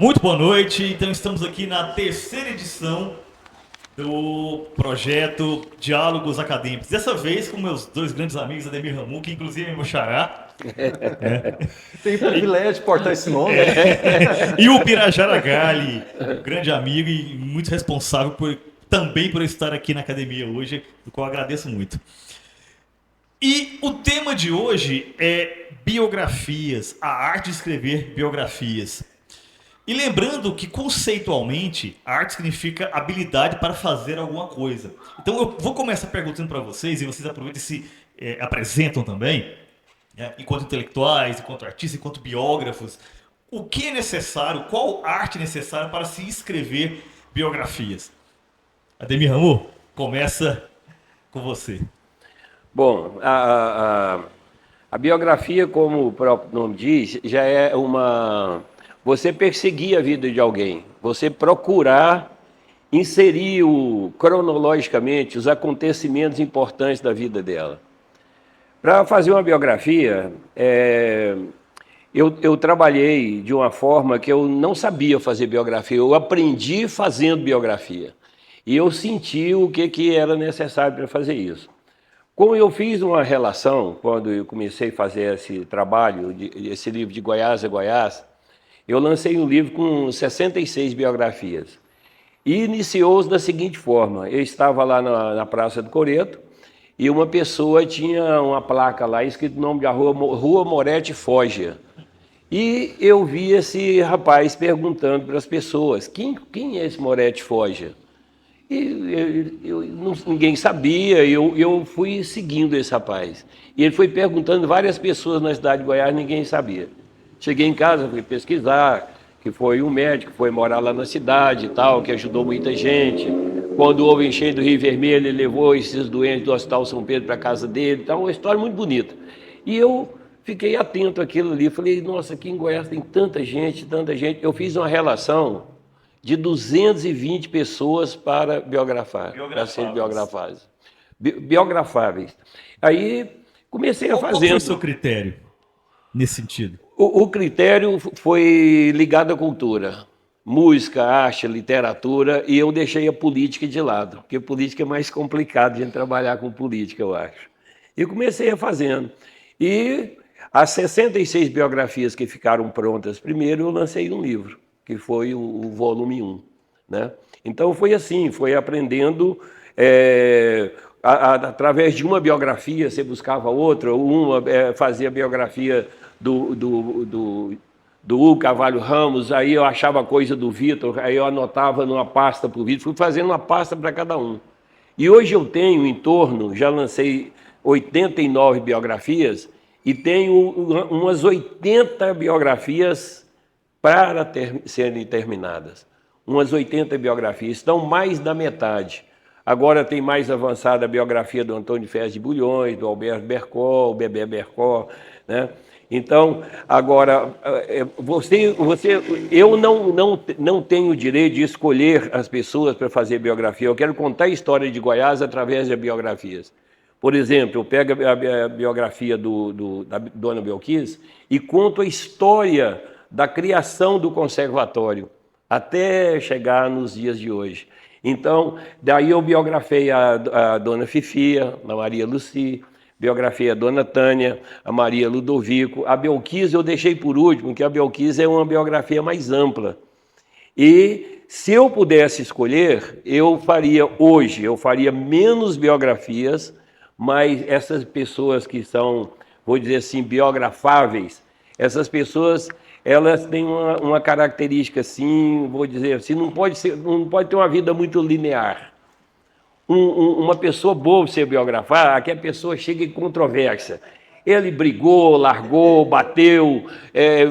Muito boa noite, então estamos aqui na terceira edição do projeto Diálogos Acadêmicos. Dessa vez com meus dois grandes amigos, Ademir Ramu, que inclusive é meu xará, Tem o privilégio de portar esse nome. e o Pirajara Gali, grande amigo e muito responsável também por estar aqui na academia hoje, do qual eu agradeço muito. E o tema de hoje é biografias, a arte de escrever biografias. E lembrando que, conceitualmente, a arte significa habilidade para fazer alguma coisa. Então, eu vou começar perguntando para vocês, e vocês aproveitam e se apresentam também, enquanto intelectuais, enquanto artistas, enquanto biógrafos, o que é necessário, qual arte é necessária para se escrever biografias? Ademir Ramu, começa com você. Bom, a biografia, como o próprio nome diz, já é uma... Você perseguir a vida de alguém, você procurar inserir cronologicamente os acontecimentos importantes da vida dela. Para fazer uma biografia, eu trabalhei de uma forma que eu não sabia fazer biografia, eu aprendi fazendo biografia. E eu senti o que era necessário para fazer isso. Como eu fiz uma relação, quando eu comecei a fazer esse trabalho, esse livro de Goiás a Goiás, eu lancei um livro com 66 biografias. E iniciou-se da seguinte forma: eu estava lá na Praça do Coreto e uma pessoa tinha uma placa lá escrito o nome da Rua Moretti Foggia. E eu vi esse rapaz perguntando para as pessoas: quem é esse Moretti Foggia? Ninguém sabia, eu fui seguindo esse rapaz. E ele foi perguntando várias pessoas na cidade de Goiás, ninguém sabia. Cheguei em casa, fui pesquisar, que foi um médico, foi morar lá na cidade e tal, que ajudou muita gente. Quando houve enchente do Rio Vermelho, ele levou esses doentes do Hospital São Pedro para a casa dele. Então, uma história muito bonita. E eu fiquei atento àquilo ali. Falei, nossa, aqui em Goiás tem tanta gente, tanta gente. Eu fiz uma relação de 220 pessoas para biografar, para serem biografadas. Biografáveis. Aí comecei a fazer. Qual foi o seu critério nesse sentido? O critério foi ligado à cultura, música, arte, literatura, e eu deixei a política de lado, porque política é mais complicado de trabalhar com política, eu acho. E comecei a fazendo. E as 66 biografias que ficaram prontas primeiro, eu lancei um livro, que foi o volume 1. Né? Então foi assim, foi aprendendo... através de uma biografia, você buscava outra, fazia a biografia do Hugo Carvalho Ramos, aí eu achava coisa do Vitor, aí eu anotava numa pasta para o Vitor, fui fazendo uma pasta para cada um. E hoje eu tenho em torno, já lancei 89 biografias, e tenho umas 80 biografias para serem terminadas. Umas 80 biografias, estão mais da metade. Agora tem mais avançada a biografia do Antônio Ferraz de Bulhões, do Alberto Bercó, o Bebé Bercó, né? Então, agora, eu não tenho o direito de escolher as pessoas para fazer biografia. Eu quero contar a história de Goiás através de biografias. Por exemplo, eu pego a biografia da Dona Belquis e conto a história da criação do conservatório até chegar nos dias de hoje. Então, daí eu biografei a Dona Fifia, a Maria Luci, biografei a Dona Tânia, a Maria Ludovico. A Belquis eu deixei por último, porque a Belquis é uma biografia mais ampla. E se eu pudesse escolher, eu faria menos biografias, mas essas pessoas que são, vou dizer assim, biografáveis, essas pessoas... elas têm uma característica assim, vou dizer assim, não pode ter uma vida muito linear. Uma pessoa boa para ser biografar, que a pessoa chega em controvérsia. Ele brigou, largou, bateu,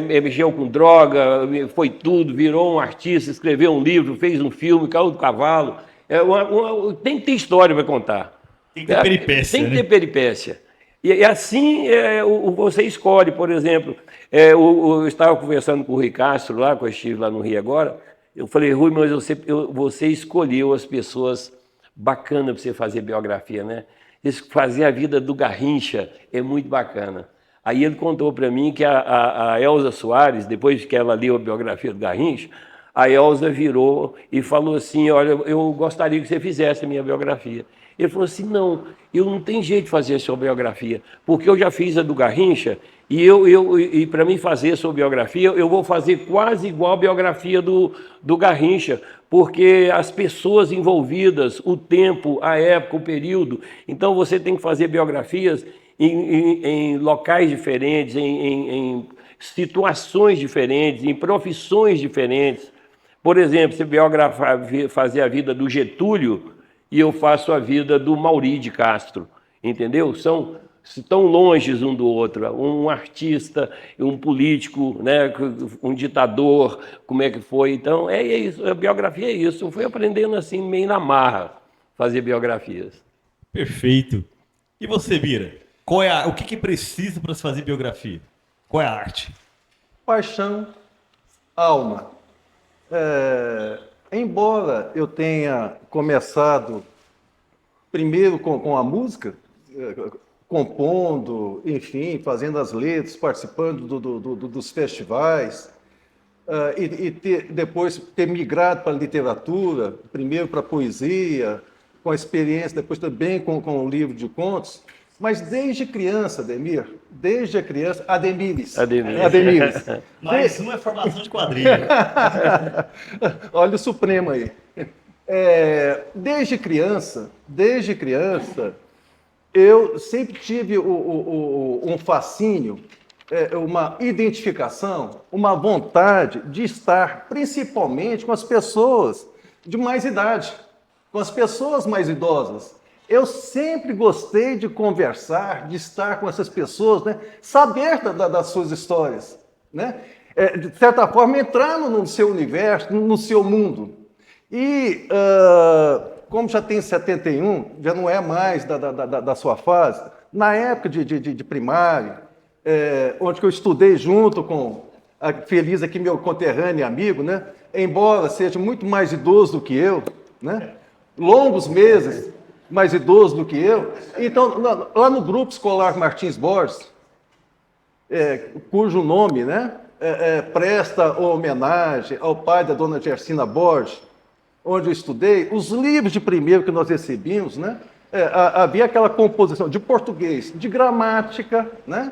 mexeu com droga, foi tudo, virou um artista, escreveu um livro, fez um filme, caiu do cavalo. Tem que ter história para contar. Tem que ter peripécia. Tem que ter peripécia. E assim você escolhe, por exemplo, eu estava conversando com o Rui Castro, lá, quando eu estive lá no Rio agora, eu falei, Rui, mas você escolheu as pessoas bacanas para você fazer biografia, né? Fazer a vida do Garrincha é muito bacana. Aí ele contou para mim que a Elza Soares, depois que ela leu a biografia do Garrincha, a Elza virou e falou assim, olha, eu gostaria que você fizesse a minha biografia. Ele falou assim, não, eu não tenho jeito de fazer a sua biografia, porque eu já fiz a do Garrincha e para mim fazer a sua biografia, eu vou fazer quase igual a biografia do Garrincha, porque as pessoas envolvidas, o tempo, a época, o período, então você tem que fazer biografias em locais diferentes, em situações diferentes, em profissões diferentes. Por exemplo, se biografar, fazer a vida do Getúlio e eu faço a vida do Mauri de Castro, entendeu? Estão longe um do outro, um artista, um político, né, um ditador, como é que foi. Então, é isso, a biografia é isso. Eu fui aprendendo assim, meio na marra, fazer biografias. Perfeito. E você, Bira? O que precisa para se fazer biografia? Qual é a arte? Paixão, alma. Embora eu tenha começado primeiro com a música, compondo, enfim, fazendo as letras, participando dos festivais, depois ter migrado para a literatura, primeiro para a poesia, com a experiência, depois também com o livro de contos, mas desde criança, Ademires. Mas não é formação de quadrilha. Olha o Supremo aí. Desde criança, eu sempre tive um fascínio, uma identificação, uma vontade de estar principalmente com as pessoas de mais idade, com as pessoas mais idosas. Eu sempre gostei de conversar, de estar com essas pessoas, né? Saber das suas histórias, né? De certa forma, entrar no seu universo, no seu mundo. E, como já tem 71, já não é mais da sua fase, na época de primário, onde eu estudei junto com, feliz aqui, meu conterrâneo e amigo, né? Embora seja muito mais idoso do que eu, né? Longos meses mais idoso do que eu. Então, lá no Grupo Escolar Martins Borges, cujo nome, né, presta homenagem ao pai da dona Gersina Borges, onde eu estudei, os livros de primeiro que nós recebíamos, né, havia aquela composição de português, de gramática, né,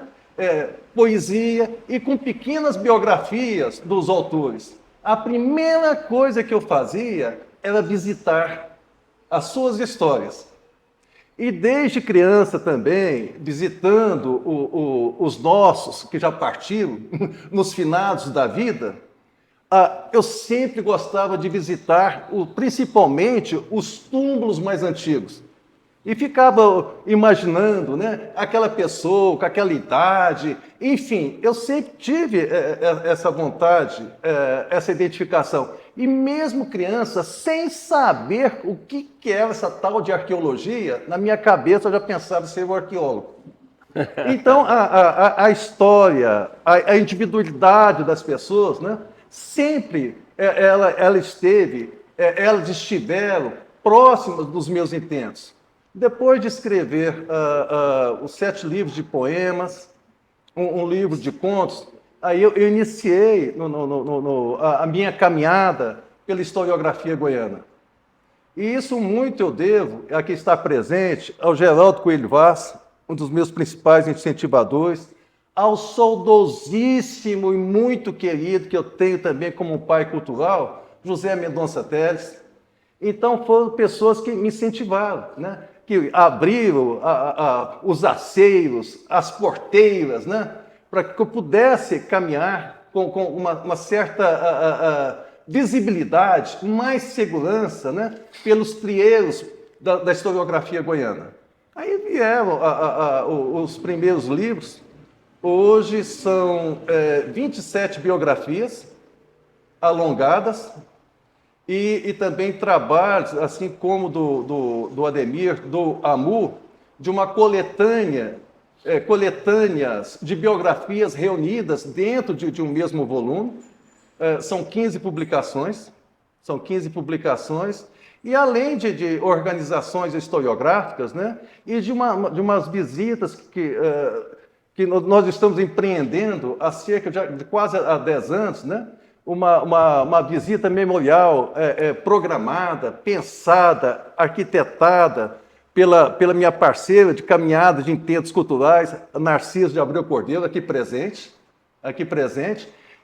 poesia e com pequenas biografias dos autores. A primeira coisa que eu fazia era visitar as suas histórias. E desde criança também, visitando os nossos que já partiram, nos finados da vida, eu sempre gostava de visitar, principalmente, os túmulos mais antigos. E ficava imaginando, né, aquela pessoa com aquela idade, enfim, eu sempre tive essa vontade, essa identificação. E mesmo criança, sem saber o que era essa tal de arqueologia, na minha cabeça eu já pensava em ser um arqueólogo. Então, a história, a individualidade das pessoas, né, sempre elas estiveram próximas dos meus intentos. Depois de escrever os 7 livros de poemas, um livro de contos, aí eu iniciei a minha caminhada pela historiografia goiana. E isso muito eu devo, aqui está presente, ao Geraldo Coelho Vaz, um dos meus principais incentivadores, ao saudosíssimo e muito querido, que eu tenho também como um pai cultural, José Mendonça Teles. Então foram pessoas que me incentivaram, né? Que abriram os aceiros, as porteiras, né? Para que eu pudesse caminhar com uma certa visibilidade, mais segurança, né? Pelos trieiros da historiografia goiana. Aí vieram os primeiros livros. Hoje são 27 biografias alongadas, e também trabalhos, assim como do Ademir, do Amu, de uma coletâneas de biografias reunidas dentro de um mesmo volume. São 15 publicações, e além de organizações historiográficas, né, e de umas visitas que nós estamos empreendendo há cerca de quase há 10 anos, né? Uma visita memorial programada, pensada, arquitetada pela minha parceira de caminhada de intentos culturais, Narciso de Abreu Cordeiro, aqui presente.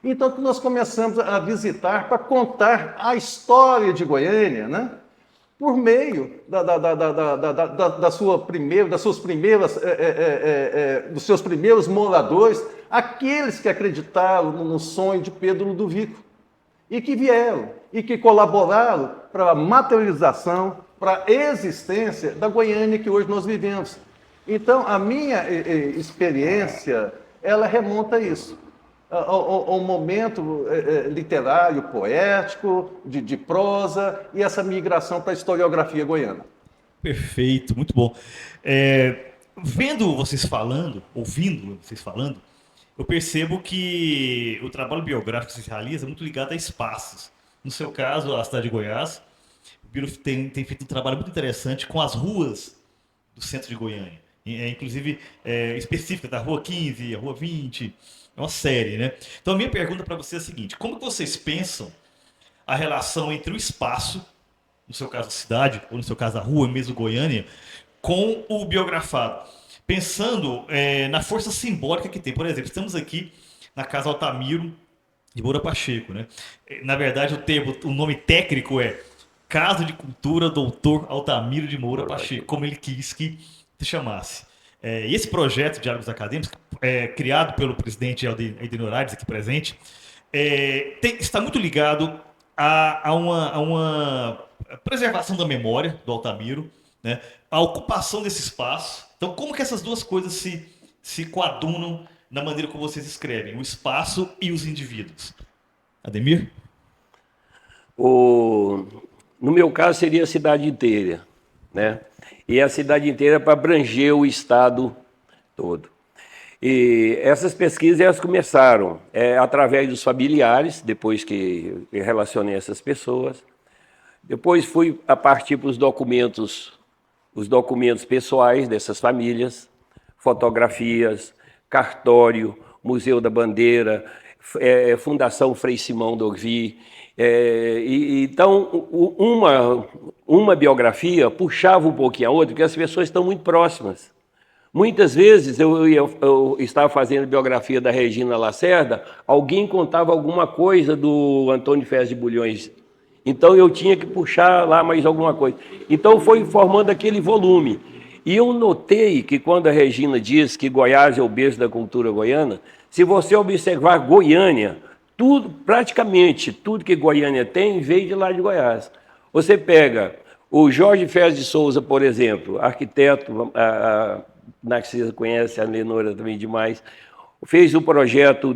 Então, nós começamos a visitar para contar a história de Goiânia, né? Por meio dos seus primeiros moradores, aqueles que acreditaram no sonho de Pedro Ludovico e que vieram e que colaboraram para a materialização, para a existência da Goiânia que hoje nós vivemos. Então, a minha experiência, ela remonta a isso, ao momento literário, poético, de prosa, e essa migração para a historiografia goiana. Perfeito, muito bom. Vendo vocês falando, ouvindo vocês falando, eu percebo que o trabalho biográfico que se realiza é muito ligado a espaços. No seu caso, a cidade de Goiás, o Biro tem feito um trabalho muito interessante com as ruas do centro de Goiânia. Inclusive, específica da Rua 15, a Rua 20... É uma série, né? Então, a minha pergunta para você é a seguinte: como que vocês pensam a relação entre o espaço, no seu caso a cidade, ou no seu caso a rua, mesmo Goiânia, com o biografado? Pensando na força simbólica que tem. Por exemplo, estamos aqui na Casa Altamiro de Moura Pacheco, né? Na verdade, o nome técnico é Casa de Cultura Doutor Altamiro de Moura Pacheco, como ele quis que se chamasse. E esse projeto de Diálogos Acadêmicos, criado pelo presidente Edenor Aires, aqui presente, está muito ligado a uma preservação da memória do Altamiro, né? A ocupação desse espaço. Então, como que essas duas coisas se coadunam na maneira como vocês escrevem, o espaço e os indivíduos? Ademir? No meu caso, seria a cidade inteira, né? E a cidade inteira para abranger o estado todo. E essas pesquisas elas começaram através dos familiares, depois que eu relacionei essas pessoas. Depois fui a partir para os documentos pessoais dessas famílias, fotografias, cartório, Museu da Bandeira, Fundação Frei Simão Dorvi. Então, uma biografia puxava um pouquinho a outra, porque as pessoas estão muito próximas. Muitas vezes eu estava fazendo a biografia da Regina Lacerda, alguém contava alguma coisa do Antônio Ferraz de Bulhões. Então eu tinha que puxar lá mais alguma coisa. Então foi formando aquele volume. E eu notei que quando a Regina diz que Goiás é o berço da cultura goiana, se você observar Goiânia, praticamente tudo que Goiânia tem veio de lá de Goiás. Você pega o Jorge Ferraz de Souza, por exemplo, arquiteto, a Narcisa conhece, a Lenora também demais, fez o projeto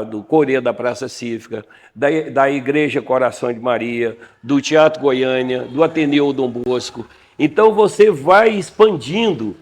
do Coreia da Praça Cívica, da Igreja Coração de Maria, do Teatro Goiânia, do Ateneu Dom Bosco. Então você vai expandindo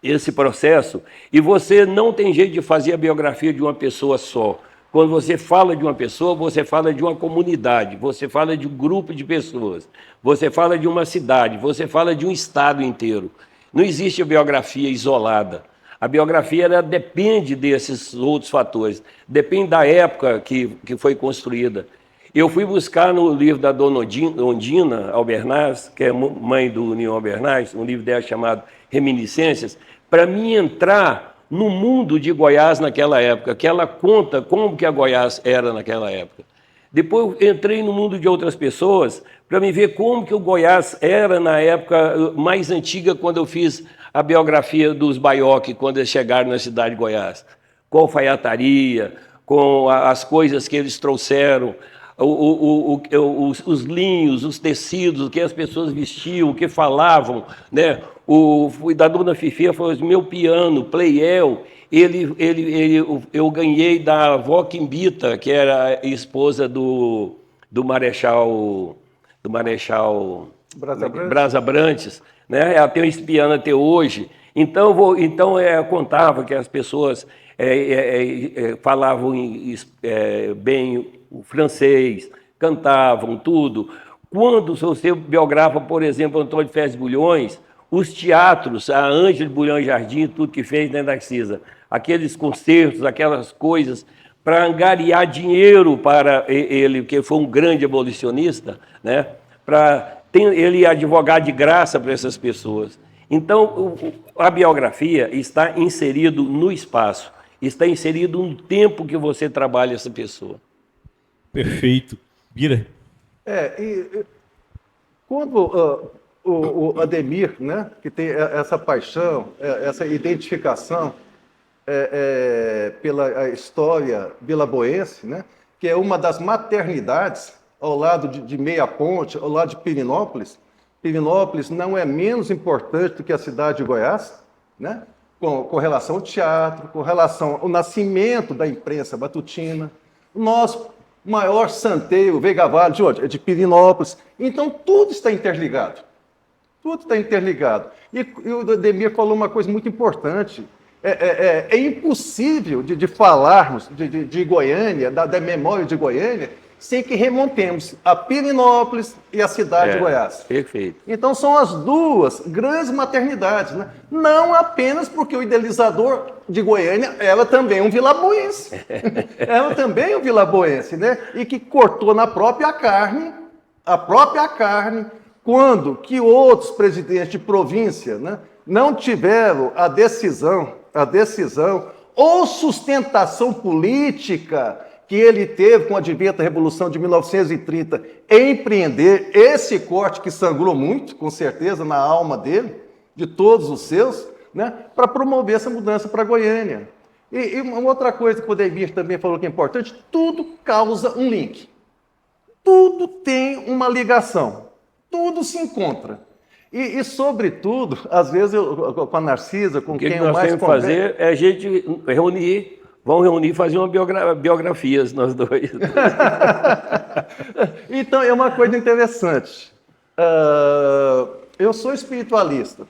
esse processo e você não tem jeito de fazer a biografia de uma pessoa só. Quando você fala de uma pessoa, você fala de uma comunidade, você fala de um grupo de pessoas, você fala de uma cidade, você fala de um estado inteiro. Não existe a biografia isolada. A biografia ela depende desses outros fatores, depende da época que foi construída. Eu fui buscar no livro da dona Ondina Albernaz, que é mãe do Nil Albernaz, um livro dela chamado Reminiscências, para mim entrar no mundo de Goiás naquela época, que ela conta como que a Goiás era naquela época. Depois eu entrei no mundo de outras pessoas para me ver como que o Goiás era na época mais antiga, quando eu fiz a biografia dos Baioque, quando eles chegaram na cidade de Goiás. Com a alfaiataria, com as coisas que eles trouxeram, os linhos, os tecidos, o que as pessoas vestiam, o que falavam, né? Da dona Fifia falou assim, meu piano, Pleiel, eu ganhei da avó Quimbita, que era a esposa do Marechal Brás Abrantes, né? Ela tem esse piano até hoje. Então eu contava que as pessoas falavam bem o francês, cantavam tudo. Quando você biografa, por exemplo, Antônio Ferraz de Bulhões, Os teatros, a Ângela Bulhão Jardim, tudo que fez, né, Narcisa? Aqueles concertos, aquelas coisas, para angariar dinheiro para ele, que foi um grande abolicionista, né? Ele advogar de graça para essas pessoas. Então, a biografia está inserido no espaço, está inserido no tempo que você trabalha essa pessoa. Perfeito. Bira? Quando o Ademir, né, que tem essa paixão, essa identificação pela história vilaboense, né, que é uma das maternidades ao lado de Meia Ponte, ao lado de Pirenópolis. Pirenópolis não é menos importante do que a cidade de Goiás, né, com relação ao teatro, com relação ao nascimento da imprensa matutina. O nosso maior santeio, Veiga Vale, de onde? É de Pirenópolis. Então, tudo está interligado. Tudo está interligado. E o Ademir falou uma coisa muito importante. É impossível de falarmos de Goiânia, da memória de Goiânia, sem que remontemos a Pirenópolis e a cidade de Goiás. Perfeito. Então, são as duas grandes maternidades, né? Não apenas porque o idealizador de Goiânia era também um vilaboense. Ela também é um vilaboense, né? E que cortou na própria carne, quando que outros presidentes de província, né, não tiveram a decisão ou sustentação política que ele teve com o advento da Revolução de 1930 em empreender esse corte que sangrou muito, com certeza, na alma dele, de todos os seus, né, para promover essa mudança para Goiânia. E uma outra coisa que o Ademir também falou que é importante, tudo causa um link. Tudo tem uma ligação. Tudo se encontra. E sobretudo, às vezes, com a Narcisa, com quem eu mais converso... O que nós temos que fazer é a gente vamos reunir e fazer uma biografias, nós dois. Então, é uma coisa interessante. Eu sou espiritualista.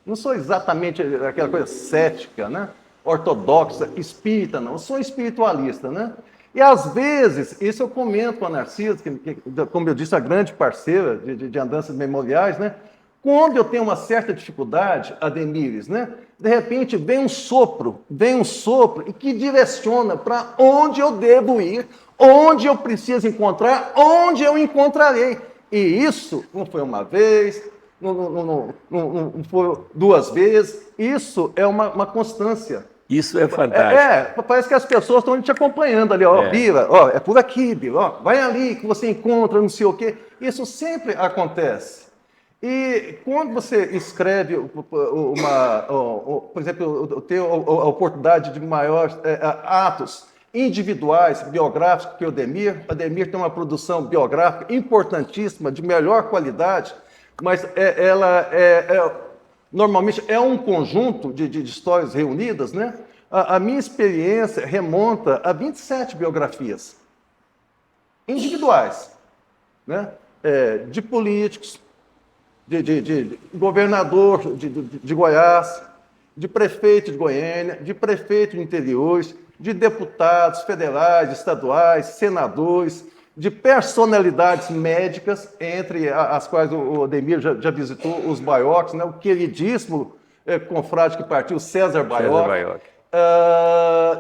Não sou exatamente aquela coisa cética, né? Ortodoxa, espírita, não. Eu sou espiritualista, né? E, às vezes, isso eu comento com a Narcisa, que como eu disse, a grande parceira de andanças memoriais, né? Quando eu tenho uma certa dificuldade, Ademires, né? De repente vem um sopro e que direciona para onde eu devo ir, onde eu preciso encontrar, onde eu encontrarei. E isso não foi uma vez, não foi duas vezes, isso é uma constância. Isso é fantástico. Parece que as pessoas estão te acompanhando ali, ó, Bira, ó, é por aqui, Bira, ó, vai ali que você encontra, não sei o quê. Isso sempre acontece. E quando você escreve por exemplo, ter a oportunidade de maiores atos individuais, biográficos, que o Ademir tem uma produção biográfica importantíssima, de melhor qualidade, mas ela normalmente é um conjunto de histórias reunidas, né? A minha experiência remonta a 27 biografias individuais, né? De políticos, de governador de Goiás, de prefeito de Goiânia, de prefeito de interiores, de deputados federais, estaduais, senadores, de personalidades médicas, entre as quais o Ademir já visitou os Baiocchi, né? O queridíssimo confrade que partiu, César Baiocchi,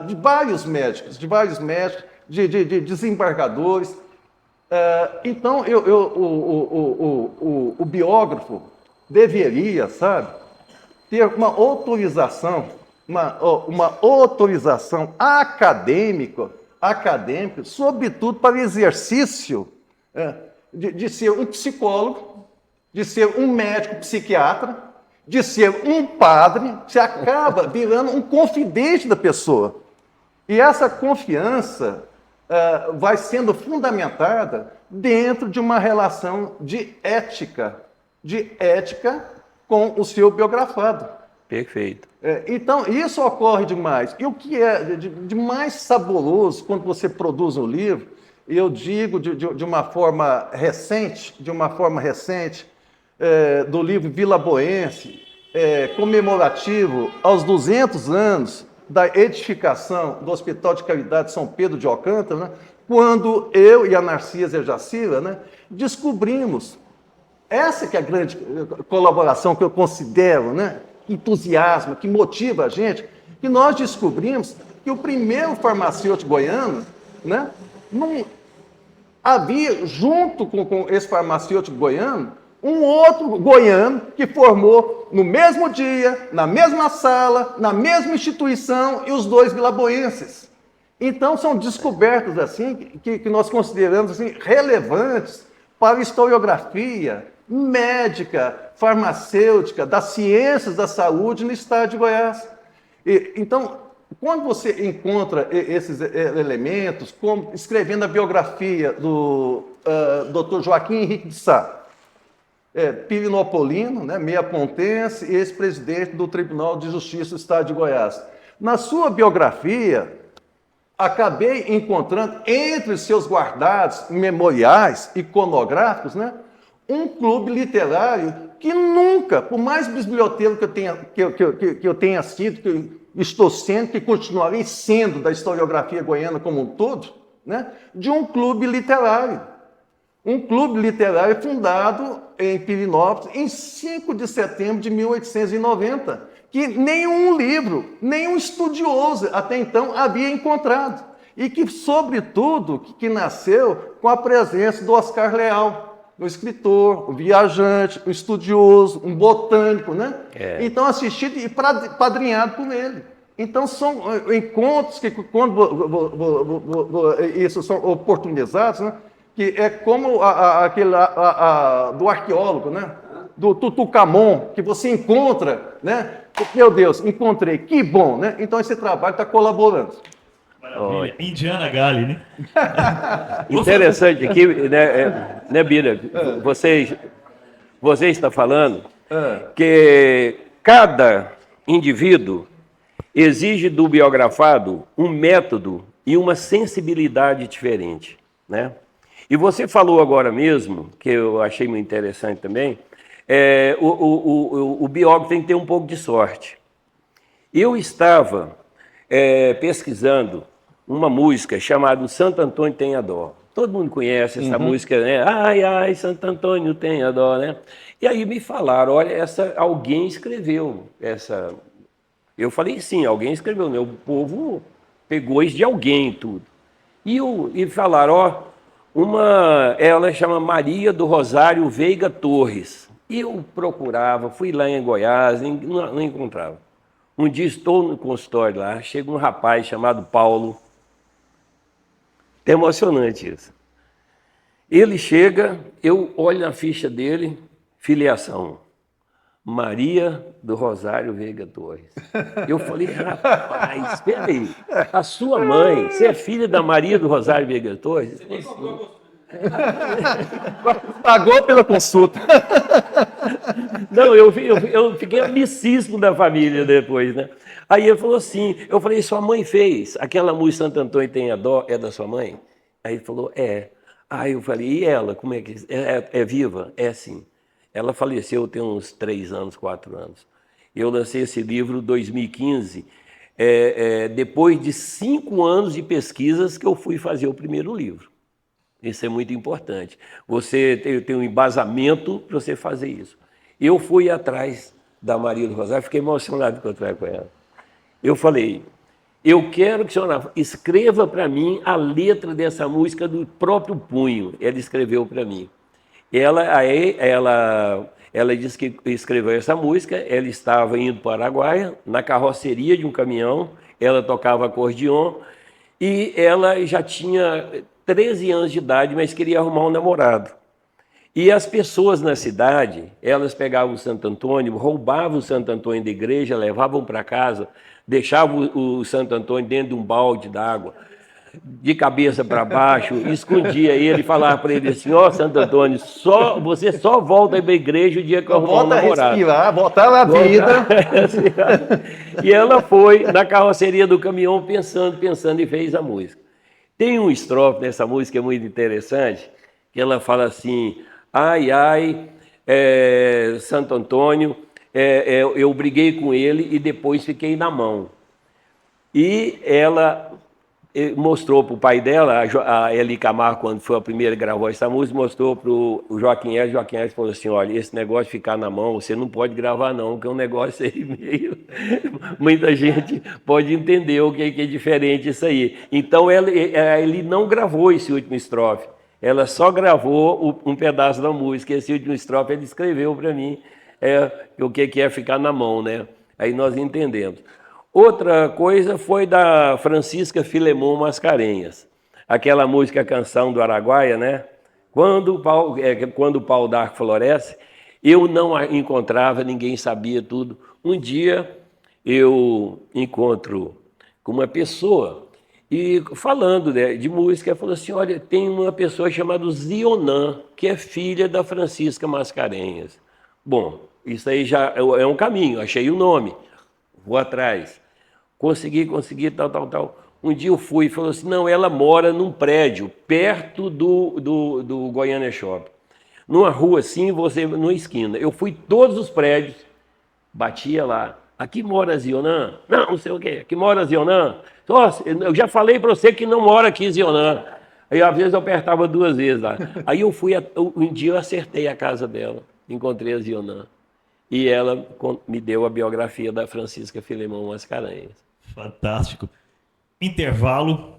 de vários médicos, de desembargadores. Então, o biógrafo deveria, sabe, ter uma autorização acadêmica, sobretudo para o exercício de ser um psicólogo, de ser um médico psiquiatra, de ser um padre. Você acaba virando um confidente da pessoa. E essa confiança vai sendo fundamentada dentro de uma relação de ética com o seu biografado. Perfeito. Então, isso ocorre demais. E o que é de mais saboroso quando você produz um livro, eu digo de uma forma recente, do livro Vilaboense, comemorativo aos 200 anos da edificação do Hospital de Caridade São Pedro de Alcântara, né? Quando eu e a Narcisa e a Jacira, né, descobrimos essa que é a grande colaboração que eu considero, né? Que entusiasma, que motiva a gente, que nós descobrimos que o primeiro farmacêutico goiano, né? Não havia, junto com esse farmacêutico goiano, um outro goiano que formou no mesmo dia, na mesma sala, na mesma instituição, e os dois vilaboenses. Então, são descobertas assim que nós consideramos assim, relevantes para a historiografia médica, farmacêutica, das ciências da saúde no estado de Goiás. Então, quando você encontra esses elementos, como escrevendo a biografia do Dr. Joaquim Henrique de Sá, pirinopolino, né, meia-pontense e ex-presidente do Tribunal de Justiça do Estado de Goiás. Na sua biografia, acabei encontrando, entre seus guardados memoriais iconográficos, né, um clube literário que nunca, por mais biblioteiro que eu tenha sido, que eu estou sendo, que continuarei sendo da historiografia goiana como um todo, né, de um clube literário. Um clube literário fundado em Pirenópolis em 5 de setembro de 1890, que nenhum livro, nenhum estudioso até então havia encontrado. E que, sobretudo, que nasceu com a presença do Oscar Leal, um escritor, um viajante, um estudioso, um botânico, né? Então, assistido e padrinhado por ele. Então, são encontros que, quando isso são oportunizados, né? Que é como aquele do arqueólogo, né? Do Tutankhamon, que você encontra, né? Meu Deus, encontrei, que bom, né? Então esse trabalho está colaborando. Maravilha. Indiana Gali, né? Interessante aqui, né, Bira? Você está falando que cada indivíduo exige do biografado um método e uma sensibilidade diferente, né? E você falou agora mesmo, que eu achei muito interessante também, o biógrafo tem que ter um pouco de sorte. Eu estava pesquisando uma música chamada Santo Antônio Tenha Dó. Todo mundo conhece essa música, né? Ai, ai, Santo Antônio Tenha Dó, né? E aí me falaram, olha, alguém escreveu essa... Eu falei, sim, alguém escreveu, né? O povo pegou isso de alguém tudo. E falaram, ó... ela chama Maria do Rosário Veiga Torres. Eu procurava, fui lá em Goiás, não encontrava. Um dia estou no consultório lá, chega um rapaz chamado Paulo. É emocionante isso. Ele chega, eu olho na ficha dele, filiação. Maria do Rosário Veiga Torres. Eu falei, rapaz, espera aí, a sua mãe, você é filha da Maria do Rosário Veiga Torres? Pagou pela consulta. Não, eu fiquei amicíssimo da família depois, né? Aí ele falou assim, eu falei, sua mãe fez aquela música Santo Antônio Tenha Dó, é da sua mãe? Aí ele falou, é. Aí eu falei, e ela, como é que... É viva? É sim. Ela faleceu tem uns 3 anos, 4 anos. Eu lancei esse livro em 2015, depois de 5 anos de pesquisas que eu fui fazer o primeiro livro. Isso é muito importante. Você tem um embasamento para você fazer isso. Eu fui atrás da Maria do Rosário, fiquei emocionado de encontrar com ela. Eu falei, eu quero que a senhora escreva para mim a letra dessa música do próprio punho. Ela escreveu para mim. Ela disse que escreveu essa música, ela estava indo para o Araguaia, na carroceria de um caminhão, ela tocava acordeon e ela já tinha 13 anos de idade, mas queria arrumar um namorado. E as pessoas na cidade, elas pegavam o Santo Antônio, roubavam o Santo Antônio da igreja, levavam para casa, deixavam o Santo Antônio dentro de um balde d'água, de cabeça para baixo, escondia ele, falava para ele assim, ó, Santo Antônio, você só volta para a igreja o dia que eu arrumar um namorado. Volta a respirar, voltar na vida. E ela foi na carroceria do caminhão pensando e fez a música. Tem um estrofe nessa música que é muito interessante, que ela fala assim, ai, ai, Santo Antônio, eu briguei com ele e depois fiquei na mão. E ela mostrou para o pai dela, a Eli Camargo, quando foi a primeira que gravou essa música, mostrou para o Joaquim Ezio. Joaquim Ezio falou assim, olha, esse negócio de ficar na mão, você não pode gravar não, porque é um negócio aí meio... Muita gente pode entender o que é diferente isso aí. Então, ele não gravou esse último estrofe, ela só gravou um pedaço da música. Esse último estrofe ele escreveu para mim o que é ficar na mão, né? Aí nós entendemos. Outra coisa foi da Francisca Filemon Mascarenhas, aquela música Canção do Araguaia, né? Quando o pau d'arco floresce, eu não a encontrava, ninguém sabia tudo. Um dia eu encontro com uma pessoa e falando de música, falou assim, olha, tem uma pessoa chamada Zionã, que é filha da Francisca Mascarenhas. Bom, isso aí já é um caminho, achei o nome, vou atrás. Consegui, tal. Um dia eu fui e falou assim, não, ela mora num prédio, perto do Goiânia Shopping. Numa rua assim, numa esquina. Eu fui todos os prédios, batia lá. Aqui mora Zionã? Não sei o quê. Aqui mora Zionã? Eu já falei para você que não mora aqui Zionã. Aí às vezes eu apertava 2 vezes lá. Aí um dia eu acertei a casa dela, encontrei a Zionã. E ela me deu a biografia da Francisca Filemon Mascarenhas. Fantástico. Intervalo.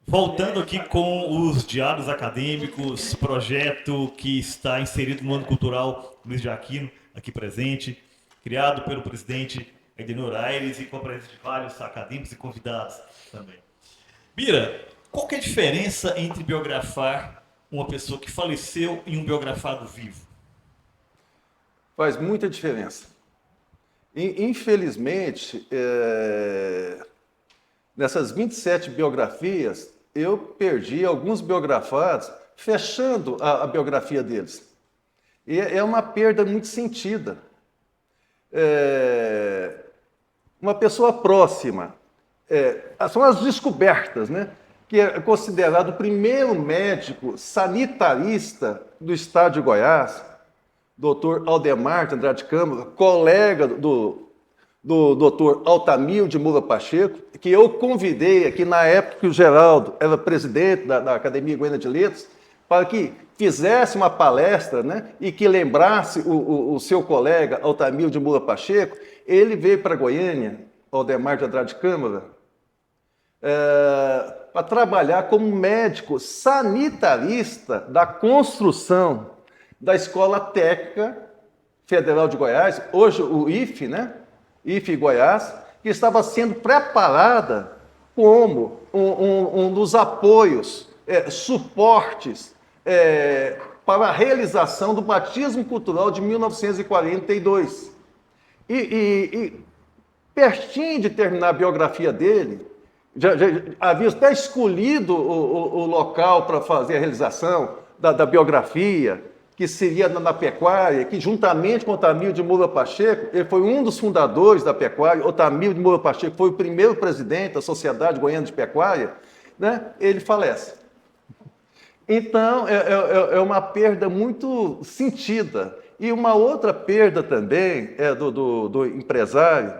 Voltando aqui com os diários acadêmicos, projeto que está inserido no ano cultural Luiz de Aquino, aqui presente, criado pelo presidente Edenor Aires e com a presença de vários acadêmicos e convidados também. Bira, qual que é a diferença entre biografar uma pessoa que faleceu e um biografado vivo? Faz muita diferença. Infelizmente, nessas 27 biografias, eu perdi alguns biografados fechando a biografia deles. E é uma perda muito sentida. Uma pessoa próxima, são as descobertas, né? Que é considerado o primeiro médico sanitarista do estado de Goiás, Dr. Aldemar de Andrade Câmara, colega do Dr. Altamiro de Moura Pacheco, que eu convidei aqui na época que o Geraldo era presidente da Academia Goiana de Letras, para que fizesse uma palestra, né, e que lembrasse o seu colega Altamiro de Moura Pacheco. Ele veio para Goiânia, Aldemar de Andrade Câmara, para trabalhar como médico sanitarista da construção da Escola Técnica Federal de Goiás, hoje o IFE, né? IFE Goiás, que estava sendo preparada como um dos apoios, suportes para a realização do batismo cultural de 1942. E pertinho de terminar a biografia dele, já havia até escolhido o local para fazer a realização da biografia, que seria na pecuária, que juntamente com Altamiro de Moura Pacheco, ele foi um dos fundadores da pecuária. Altamiro de Moura Pacheco foi o primeiro presidente da Sociedade Goiana de Pecuária, né? Ele falece. Então, é uma perda muito sentida. E uma outra perda também é do empresário,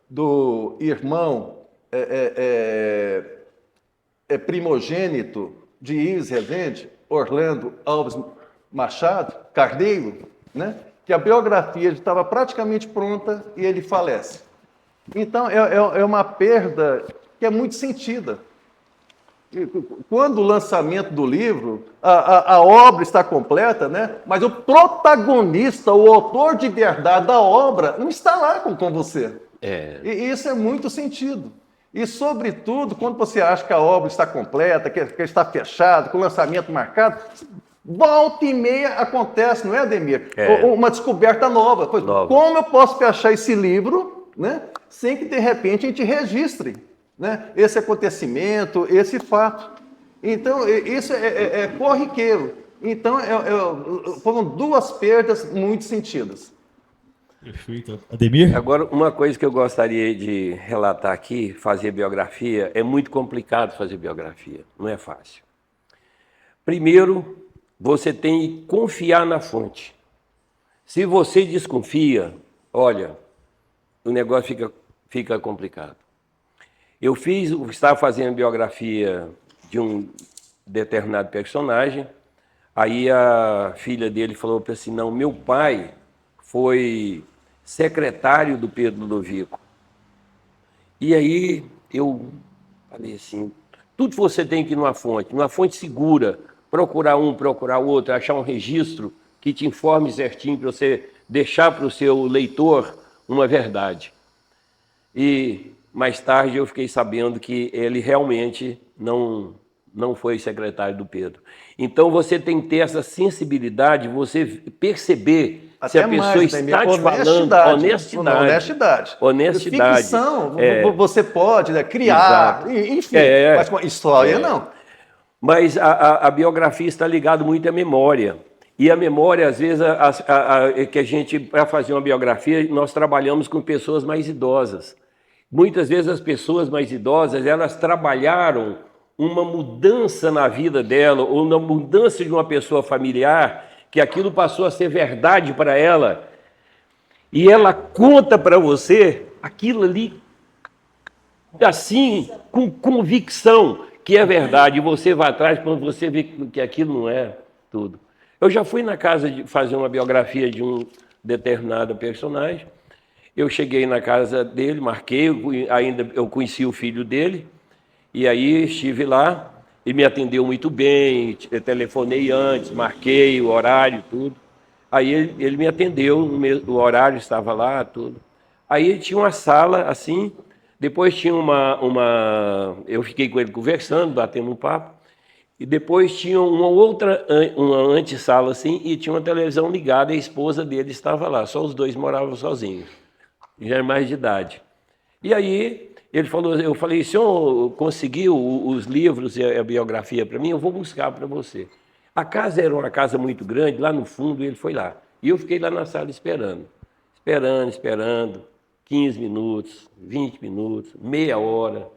do irmão primogênito de Iris Rezende, Orlando Alves Machado, Carneiro, né? Que a biografia estava praticamente pronta e ele falece. Então, é uma perda que é muito sentida. Quando o lançamento do livro, a obra está completa, né? Mas o protagonista, o autor de verdade da obra, não está lá com você. E isso é muito sentido. E, sobretudo, quando você acha que a obra está completa, que está fechada, com o lançamento marcado, volta e meia acontece, não é, Ademir? Uma descoberta nova. Como eu posso fechar esse livro, né, sem que, de repente, a gente registre, né, esse acontecimento, esse fato? Então, isso é corriqueiro. Então, foram 2 perdas muito sentidas. Perfeito. Ademir? Agora, uma coisa que eu gostaria de relatar aqui, fazer biografia, é muito complicado fazer biografia, não é fácil. Primeiro, você tem que confiar na fonte. Se você desconfia, olha, o negócio fica complicado. Estava fazendo biografia de um determinado personagem, aí a filha dele falou assim, não, meu pai foi secretário do Pedro Ludovico. E aí eu falei assim, tudo você tem que ir numa fonte segura, procurar um, procurar outro, achar um registro que te informe certinho para você deixar para o seu leitor uma verdade. E mais tarde eu fiquei sabendo que ele realmente não foi secretário do Pedro. Então você tem que ter essa sensibilidade, você perceber se a pessoa está te falando honestidade. Ficção, você pode, né, criar, enfim, mas com história não. Mas a biografia está ligada muito à memória. E a memória, às vezes, que a gente, para fazer uma biografia, nós trabalhamos com pessoas mais idosas. Muitas vezes as pessoas mais idosas, elas trabalharam uma mudança na vida dela, ou uma mudança de uma pessoa familiar, que aquilo passou a ser verdade para ela, e ela conta para você aquilo ali, assim, com convicção, que é verdade, e você vai atrás quando você vê que aquilo não é tudo. Eu já fui na casa de fazer uma biografia de um determinado personagem, eu cheguei na casa dele, marquei, ainda eu conheci o filho dele, e aí estive lá, e me atendeu muito bem, telefonei antes, marquei o horário, tudo. Aí ele me atendeu, o horário estava lá, tudo. Aí tinha uma sala assim, depois tinha eu fiquei com ele conversando, batendo um papo, e depois tinha uma antessala assim, e tinha uma televisão ligada, e a esposa dele estava lá, só os dois moravam sozinhos, já é mais de idade. E aí eu falei, senhor conseguiu os livros e a biografia para mim? Eu vou buscar para você. A casa era uma casa muito grande, lá no fundo ele foi lá. E eu fiquei lá na sala esperando, 15 minutos, 20 minutos, meia hora,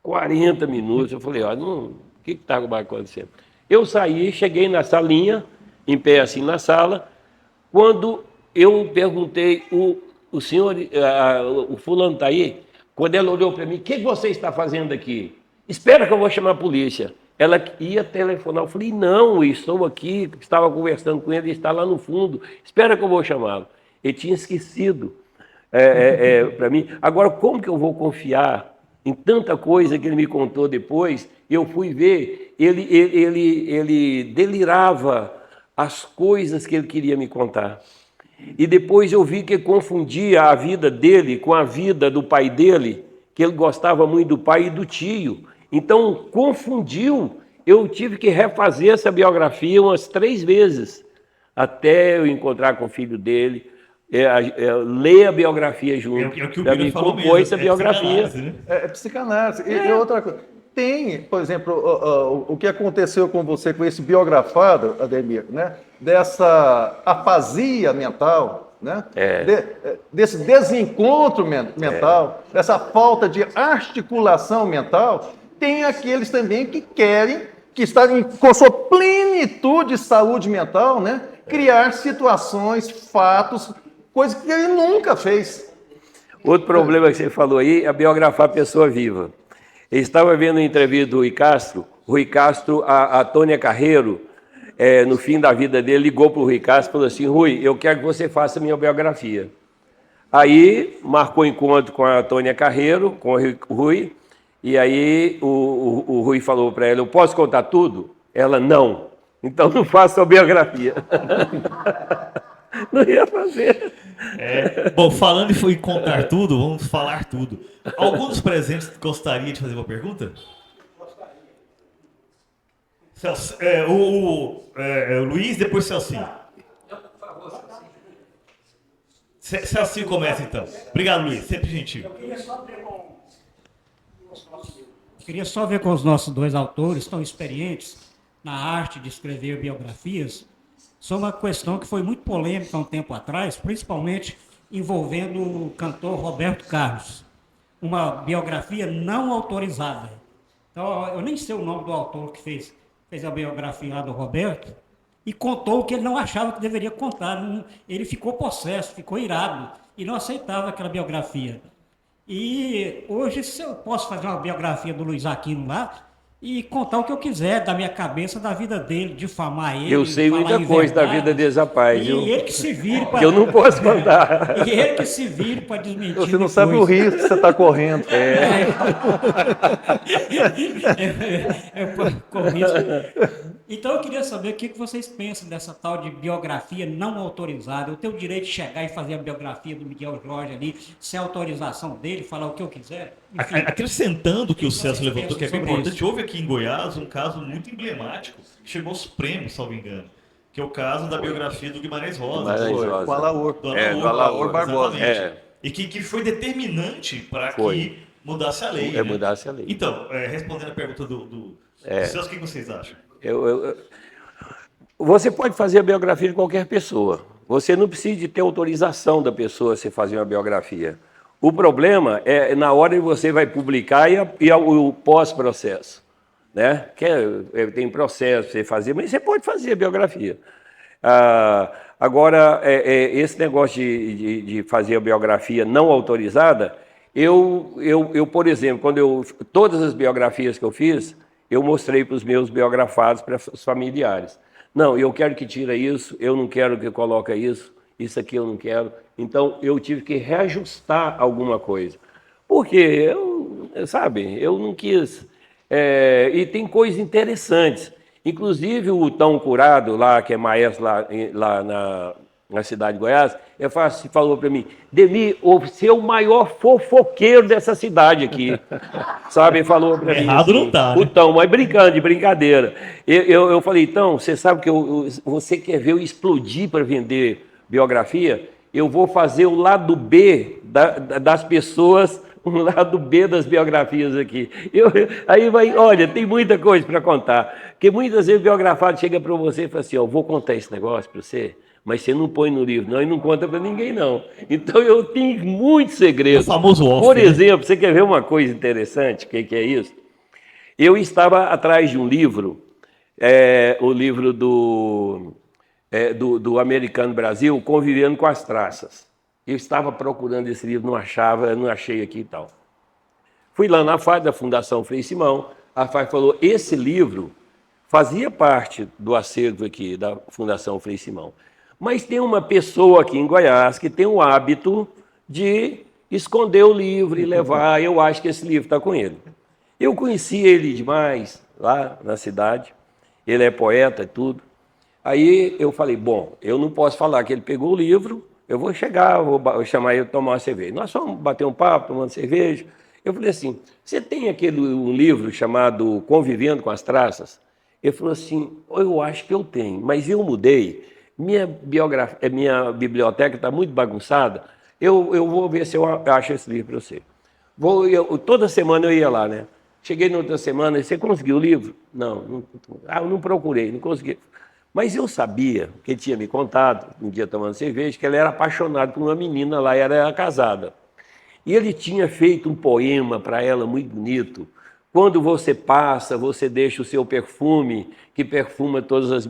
40 minutos. Eu falei, olha, o que está acontecendo? Eu saí, cheguei na salinha, em pé assim na sala, quando eu perguntei, o senhor, o fulano está aí? Quando ela olhou para mim, o que você está fazendo aqui? Espera que eu vou chamar a polícia. Ela ia telefonar, eu falei, não, estou aqui, estava conversando com ele, ele está lá no fundo, espera que eu vou chamá-lo. Ele tinha esquecido para mim. Agora, como que eu vou confiar em tanta coisa que ele me contou depois? Eu fui ver, ele delirava as coisas que ele queria me contar. E depois eu vi que ele confundia a vida dele com a vida do pai dele, que ele gostava muito do pai e do tio. Então, confundiu. Eu tive que refazer essa biografia umas 3 vezes, até eu encontrar com o filho dele, ler a biografia junto. É o que o Pedro falou mesmo, essa biografia. Psicanálise, né? É psicanálise. E outra coisa, tem, por exemplo, o que aconteceu com você com esse biografado, Ademir, né? Dessa afasia mental, né? Desse desencontro mental, dessa falta de articulação mental, tem aqueles também que querem, que estão com sua plenitude de saúde mental, né? Criar situações, fatos, coisas que ele nunca fez. Outro problema que você falou aí é biografar a pessoa viva. Eu estava vendo uma entrevista do Rui Castro, a Tônia Carreiro, no fim da vida dele, ligou para o Rui Castro e falou assim, Rui, eu quero que você faça a minha biografia. Aí marcou encontro com a Tônia Carreiro, com o Rui, e aí o Rui falou para ela, eu posso contar tudo? Ela, não. Então não faça a biografia. Não ia fazer. Bom, falando em contar tudo, vamos falar tudo. Algum dos presentes gostaria de fazer uma pergunta? Celso, o Luiz, depois Celcinho. Celcinho começa então. Obrigado, Luiz, sempre gentil. Queria só ver com os nossos 2 autores tão experientes na arte de escrever biografias, sobre uma questão que foi muito polêmica há um tempo atrás, principalmente envolvendo o cantor Roberto Carlos. Uma biografia não autorizada. Então, eu nem sei o nome do autor que fez a biografia lá do Roberto, e contou o que ele não achava que deveria contar. Ele ficou possesso, ficou irado, e não aceitava aquela biografia. E hoje, se eu posso fazer uma biografia do Luiz Aquino lá e contar o que eu quiser da minha cabeça, da vida dele, difamar ele, Eu sei falar muita coisa da inverdades, vida desse rapaz, e viu? ele que se vire para Que eu não posso contar. e ele que se vire para desmentir. Você não sabe o depois. risco que você está correndo. Com isso. Então eu queria saber o que vocês pensam dessa tal de biografia não autorizada. Eu tenho o direito de chegar e fazer a biografia do Miguel Jorge ali, sem autorização dele, falar o que eu quiser. Enfim, Acrescentando o que o César vocês levantou, que é bem pensam sobre importante, isso? houve aqui em Goiás um caso muito emblemático, que chegou ao Supremo, salvo engano, que é o caso da biografia do Guimarães Rosa. Guimarães Foi, Rosa. com Alaor. Do Do Alaor Barbosa. exatamente. E que foi determinante para Foi. que mudasse a lei. É, né? mudasse a lei. Então, respondendo a pergunta do Celso, o que vocês acham? Você pode fazer a biografia de qualquer pessoa. Você não precisa de ter autorização da pessoa se fazer uma biografia. O problema é na hora que você vai publicar e o pós-processo. Né? Tem processo para você fazer, mas você pode fazer a biografia. Agora, esse negócio de fazer a biografia não autorizada, eu por exemplo, todas as biografias que eu fiz, eu mostrei para os meus biografados, para os familiares. Não, eu quero que tire isso, eu não quero que coloque isso aqui eu não quero. Então, eu tive que reajustar alguma coisa. Porque, eu não quis. E tem coisas interessantes. Inclusive, o Tão Curado, lá, que é maestro lá na cidade de Goiás, falou para mim, Demir, você é o maior fofoqueiro dessa cidade aqui. Sabe, ele falou para mim. Errado assim, não tá, o né? Tão, mas brincando, de brincadeira. Eu falei, então, você sabe que você quer ver eu explodir para vender biografia? Eu vou fazer o lado B das pessoas, o lado B das biografias aqui. Olha, tem muita coisa para contar. Porque muitas vezes o biografado chega para você e fala assim, vou contar esse negócio para você, mas você não põe no livro, não, e não conta para ninguém, não. Então eu tenho muitos segredos. O famoso off, Por né? exemplo, você quer ver uma coisa interessante? O que é isso? Eu estava atrás de um livro, o livro do Americano Brasil, Convivendo com as Traças. Eu estava procurando esse livro, não achava, não achei aqui e tal. Fui lá na FAI, da Fundação Frei Simão, a FAI falou, esse livro fazia parte do acervo aqui da Fundação Frei Simão. Mas tem uma pessoa aqui em Goiás que tem o hábito de esconder o livro e levar, eu acho que esse livro está com ele. Eu conheci ele demais lá na cidade, ele é poeta e tudo. Aí eu falei, bom, eu não posso falar que ele pegou o livro, eu vou chegar, vou chamar ele para tomar uma cerveja. Nós fomos bater um papo, tomando cerveja. Eu falei assim, você tem um livro chamado Convivendo com as Traças? Ele falou assim, eu acho que eu tenho, mas eu mudei. Minha biblioteca está muito bagunçada, eu vou ver se eu acho esse livro para você. Toda semana eu ia lá, né? Cheguei na outra semana, você conseguiu o livro? Não, eu não procurei, não consegui. Mas eu sabia, que ele tinha me contado, um dia tomando cerveja, que ele era apaixonado por uma menina lá, era casada. E ele tinha feito um poema para ela muito bonito. Quando você passa, você deixa o seu perfume, que perfuma todas as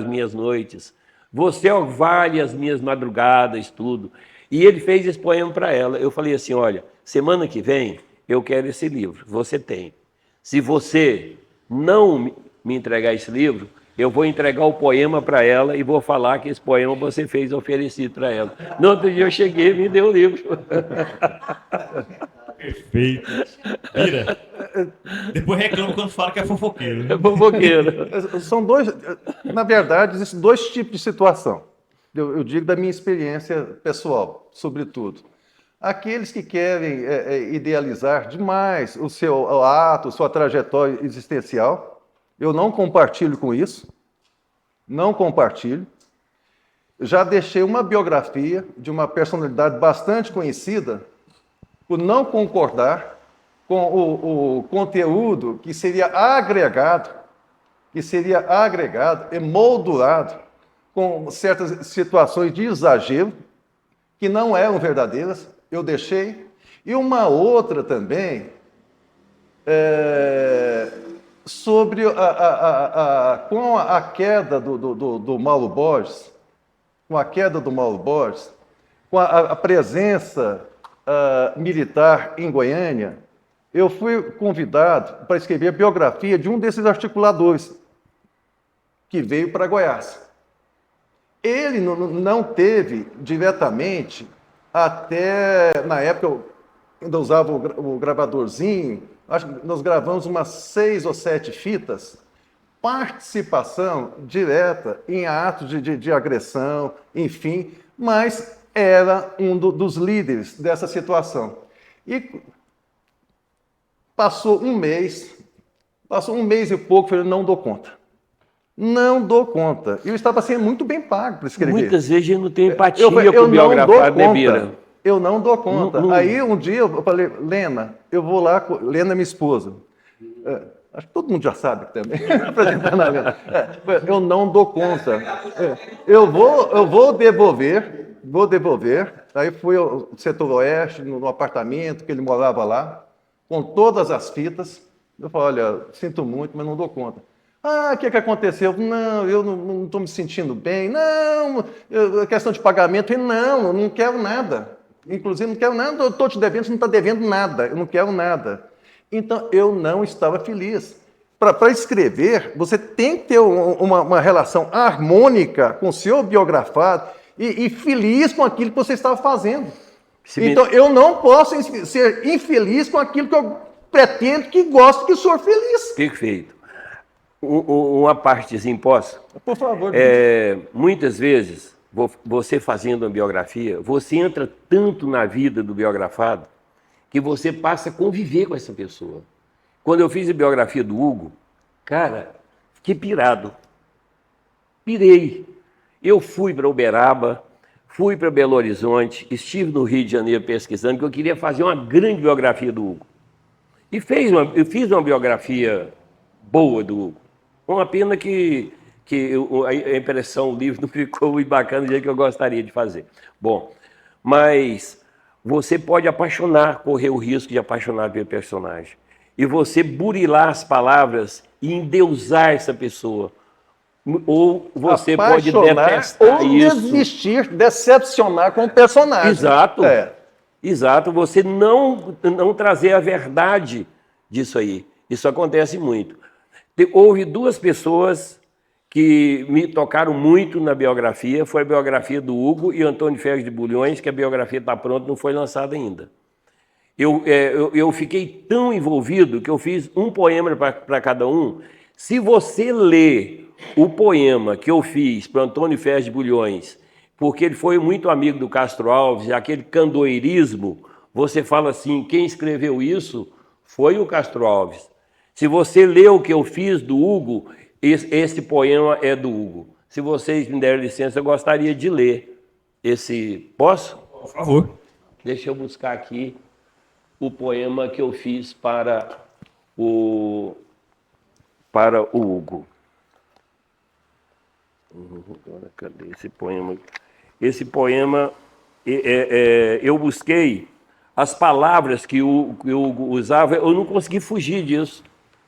minhas noites. Você orvalha as minhas madrugadas, tudo. E ele fez esse poema para ela. Eu falei assim, olha, semana que vem eu quero esse livro, você tem. Se você não me entregar esse livro, eu vou entregar o poema para ela e vou falar que esse poema você fez oferecido para ela. No outro dia eu cheguei e me deu o livro. Perfeito. Vira. Depois reclama quando fala que é fofoqueiro. É fofoqueiro. São dois, na verdade, existem dois tipos de situação. Eu digo da minha experiência pessoal, sobretudo. Aqueles que querem idealizar demais o seu ato, sua trajetória existencial, eu não compartilho com isso, não compartilho. Já deixei uma biografia de uma personalidade bastante conhecida por não concordar com o conteúdo que seria agregado e moldurado com certas situações de exagero que não eram verdadeiras, eu deixei. E uma outra também, sobre com a queda do Mauro Borges, com a presença militar em Goiânia, eu fui convidado para escrever a biografia de um desses articuladores que veio para Goiás. Ele não teve diretamente, até na época eu ainda usava o gravadorzinho, acho que nós gravamos umas 6 ou 7 fitas, participação direta em atos de agressão, enfim, mas era um dos líderes dessa situação. E passou um mês e pouco, eu falei, não dou conta. Não dou conta. Eu estava sendo muito bem pago para escrever. Muitas vezes a gente não tem empatia com eu o biografado, né, Bira? Eu não dou conta. Aí um dia eu falei, Lena, eu vou lá, Lena é minha esposa. Acho que todo mundo já sabe também. Apresentando a Lena. Eu não dou conta. Eu vou devolver. Aí fui ao setor oeste, no apartamento que ele morava lá, com todas as fitas. Eu falei, olha, sinto muito, mas não dou conta. O que aconteceu? Não, eu não estou me sentindo bem. Não, questão de pagamento. Não, não quero nada. Inclusive, não quero nada. Eu estou te devendo, você não está devendo nada. Eu não quero nada. Então, eu não estava feliz. Para escrever, você tem que ter uma relação harmônica com o seu biografado e feliz com aquilo que você estava fazendo. Então, eu não posso ser infeliz com aquilo que eu pretendo, que gosto, que sou feliz. Perfeito. Uma partezinha, posso? Por favor. Muitas vezes, você fazendo uma biografia, você entra tanto na vida do biografado que você passa a conviver com essa pessoa. Quando eu fiz a biografia do Hugo, cara, fiquei pirado. Pirei. Eu fui para Uberaba, fui para Belo Horizonte, estive no Rio de Janeiro pesquisando, que eu queria fazer uma grande biografia do Hugo. E eu fiz uma biografia boa do Hugo. Uma pena que a impressão, o livro não ficou muito bacana do jeito que eu gostaria de fazer. Bom, mas você pode apaixonar, correr o risco de apaixonar pelo personagem. E você burilar as palavras e endeusar essa pessoa. Ou você pode detestar ou isso. desistir, decepcionar com o personagem. Exato. Exato. Você não trazer a verdade disso aí. Isso acontece muito. Houve 2 pessoas que me tocaram muito na biografia, foi a biografia do Hugo e Antônio Ferros de Bulhões, que a biografia está pronta, não foi lançada ainda. Eu fiquei tão envolvido que eu fiz um poema para cada um. Se você ler o poema que eu fiz para Antônio Ferros de Bulhões, porque ele foi muito amigo do Castro Alves, aquele candoeirismo, você fala assim, quem escreveu isso foi o Castro Alves. Se você lê o que eu fiz do Hugo, esse poema é do Hugo. Se vocês me derem licença, eu gostaria de ler esse... Posso? Por favor. Deixa eu buscar aqui o poema que eu fiz para o Hugo. Cadê esse poema? Esse poema, eu busquei as palavras que o Hugo usava, eu não consegui fugir disso.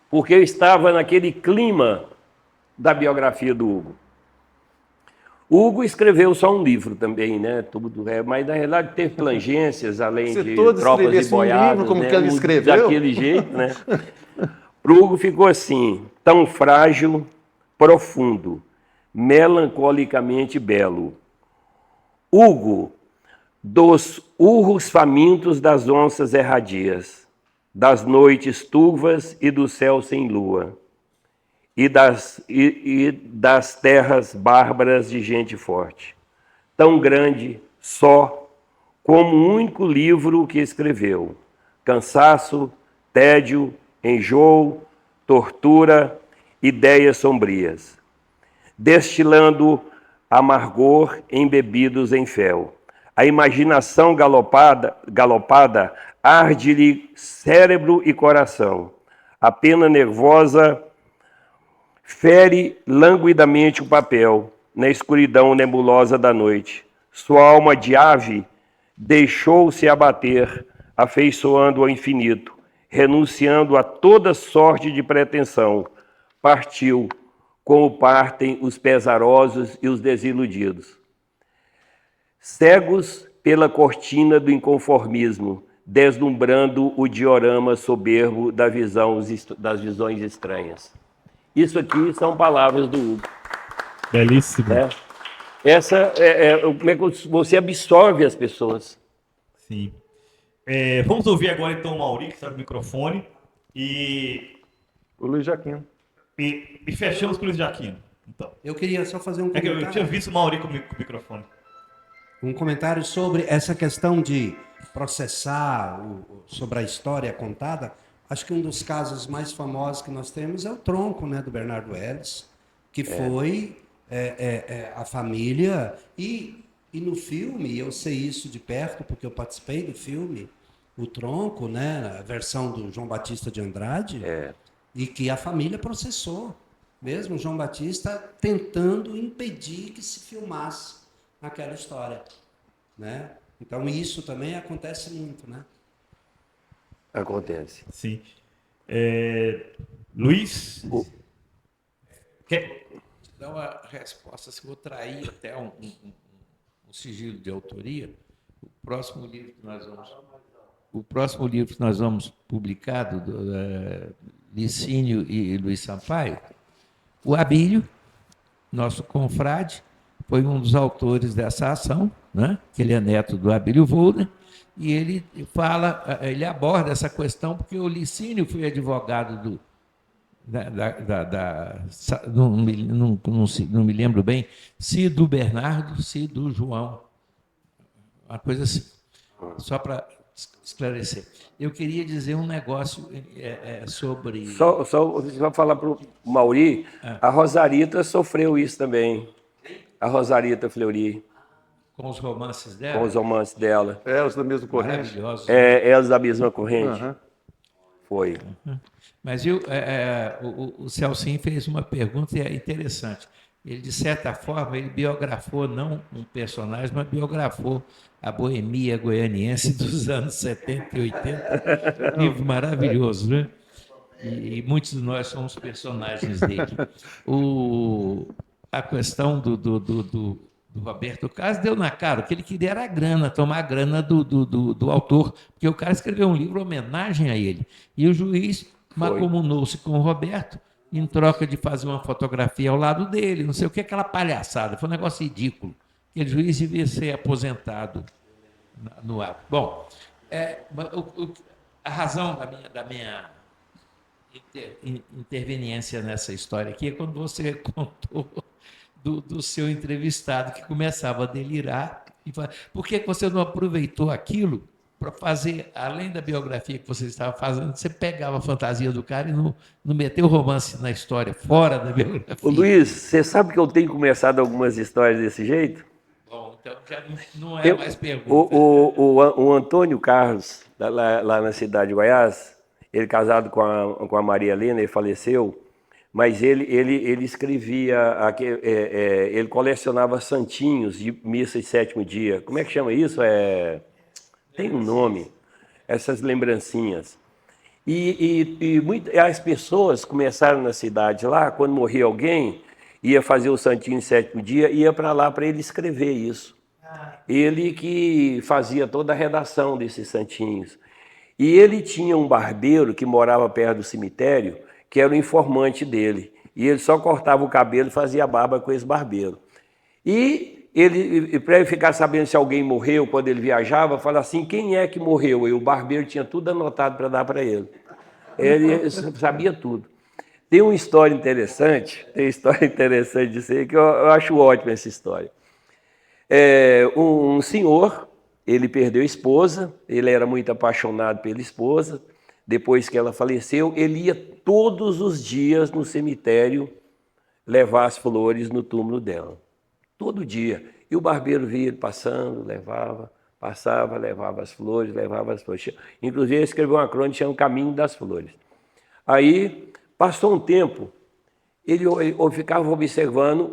Porque eu estava naquele clima da biografia do Hugo. O Hugo escreveu só um livro também, né? Mas na realidade teve plangências, além de Tropas e Boiadas, livro como né? que ele escreveu. Daquele jeito, né? Para o Hugo ficou assim, tão frágil, profundo, melancolicamente belo. Hugo, dos urros famintos das onças erradias, das noites turvas e do céu sem lua, e das terras bárbaras de gente forte, tão grande, só, como um único livro que escreveu, cansaço, tédio, enjoo, tortura, ideias sombrias, destilando amargor embebidos em fel. A imaginação galopada arde-lhe cérebro e coração. A pena nervosa fere languidamente o papel na escuridão nebulosa da noite. Sua alma de ave deixou-se abater, afeiçoando ao infinito, renunciando a toda sorte de pretensão. Partiu, como partem os pesarosos e os desiludidos. Cegos pela cortina do inconformismo, deslumbrando o diorama soberbo das visões estranhas. Isso aqui são palavras do Hugo. Belíssimo. Né? Essa como é que você absorve as pessoas. Sim. Vamos ouvir agora então o Mauri, que está no microfone, e O Luiz Jaquino. fechamos com o Luiz Jaquino. Então. Eu queria só fazer um É que eu comentário. tinha visto o Mauri com o microfone. Um comentário sobre essa questão de processar sobre a história contada. Acho que um dos casos mais famosos que nós temos é o Tronco, né, do Bernardo Ellis, que foi a família. E no filme, eu sei isso de perto, porque eu participei do filme, o Tronco, né, a versão do João Batista de Andrade, e que a família processou. Mesmo o João Batista tentando impedir que se filmasse aquela história, né? Então isso também acontece muito, né? Acontece. Sim. Luiz? Quer... Dar uma resposta, se vou trair até um sigilo de autoria, o próximo livro que nós vamos publicar, do Licínio e Luiz Sampaio, o Abílio, nosso confrade, foi um dos autores dessa ação, né? Que ele é neto do Abílio Volner, e ele aborda essa questão, porque o Licínio foi advogado não me lembro bem, se do Bernardo, se do João. Uma coisa assim, só para esclarecer. Eu queria dizer um negócio sobre... Só falar para o Mauri, a Rosarita sofreu isso também. A Rosarita Fleury. Com os romances dela? Com os romances dela. Elas da mesma corrente? Maravilhosos. Elas da mesma corrente. Uhum. Foi. Mas o Celcinho fez uma pergunta interessante. Ele, de certa forma, ele biografou não um personagem, mas biografou a boemia goianiense dos anos 70 e 80. Livro maravilhoso, né? E muitos de nós somos personagens dele. A questão do Roberto Carlos deu na cara. O que ele queria era a grana, tomar a grana do autor, porque o cara escreveu um livro em homenagem a ele. E o juiz mancomunou-se com o Roberto em troca de fazer uma fotografia ao lado dele, não sei o que, aquela palhaçada. Foi um negócio ridículo. Aquele juiz devia ser aposentado no ar. Bom, a razão da minha interveniência nessa história aqui é quando você contou do seu entrevistado que começava a delirar. Por que você não aproveitou aquilo para fazer, além da biografia que você estava fazendo, você pegava a fantasia do cara e não meteu o romance na história, fora da biografia? Ô, Luiz, você sabe que eu tenho começado algumas histórias desse jeito? Bom, então já não é mais pergunta. O Antônio Carlos, lá na cidade de Goiás, ele casado com a Maria Helena, ele faleceu, mas ele escrevia, ele colecionava santinhos de missa de sétimo dia. Como é que chama isso? Tem um nome, essas lembrancinhas. E as pessoas começaram na cidade lá, quando morria alguém, ia fazer o santinho de sétimo dia, ia para lá para ele escrever isso. Ele que fazia toda a redação desses santinhos. E ele tinha um barbeiro que morava perto do cemitério, que era o informante dele. E ele só cortava o cabelo e fazia barba com esse barbeiro. E ele, para ele ficar sabendo se alguém morreu quando ele viajava, falava assim, quem é que morreu? E o barbeiro tinha tudo anotado para dar para ele. Ele sabia tudo. Tem uma história interessante disso aí, que eu acho ótima essa história. Um senhor, ele perdeu a esposa, ele era muito apaixonado pela esposa. Depois que ela faleceu, ele ia todos os dias no cemitério levar as flores no túmulo dela. Todo dia. E o barbeiro via ele passando, levava as flores, Inclusive, ele escreveu uma crônica chamada O Caminho das Flores. Aí, passou um tempo, ele ficava observando,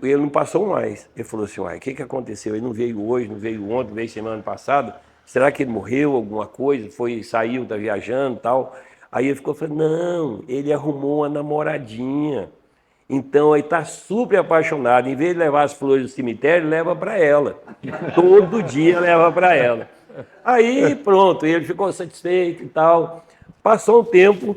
ele não passou mais. Ele falou assim, o que aconteceu? Ele não veio hoje, não veio ontem, não veio semana passada. Será que ele morreu, alguma coisa? Saiu, está viajando e tal. Aí ele ficou falando, não, ele arrumou uma namoradinha. Então, ele está super apaixonado. Em vez de levar as flores do cemitério, leva para ela. Todo dia leva para ela. Aí, pronto, ele ficou satisfeito e tal. Passou um tempo,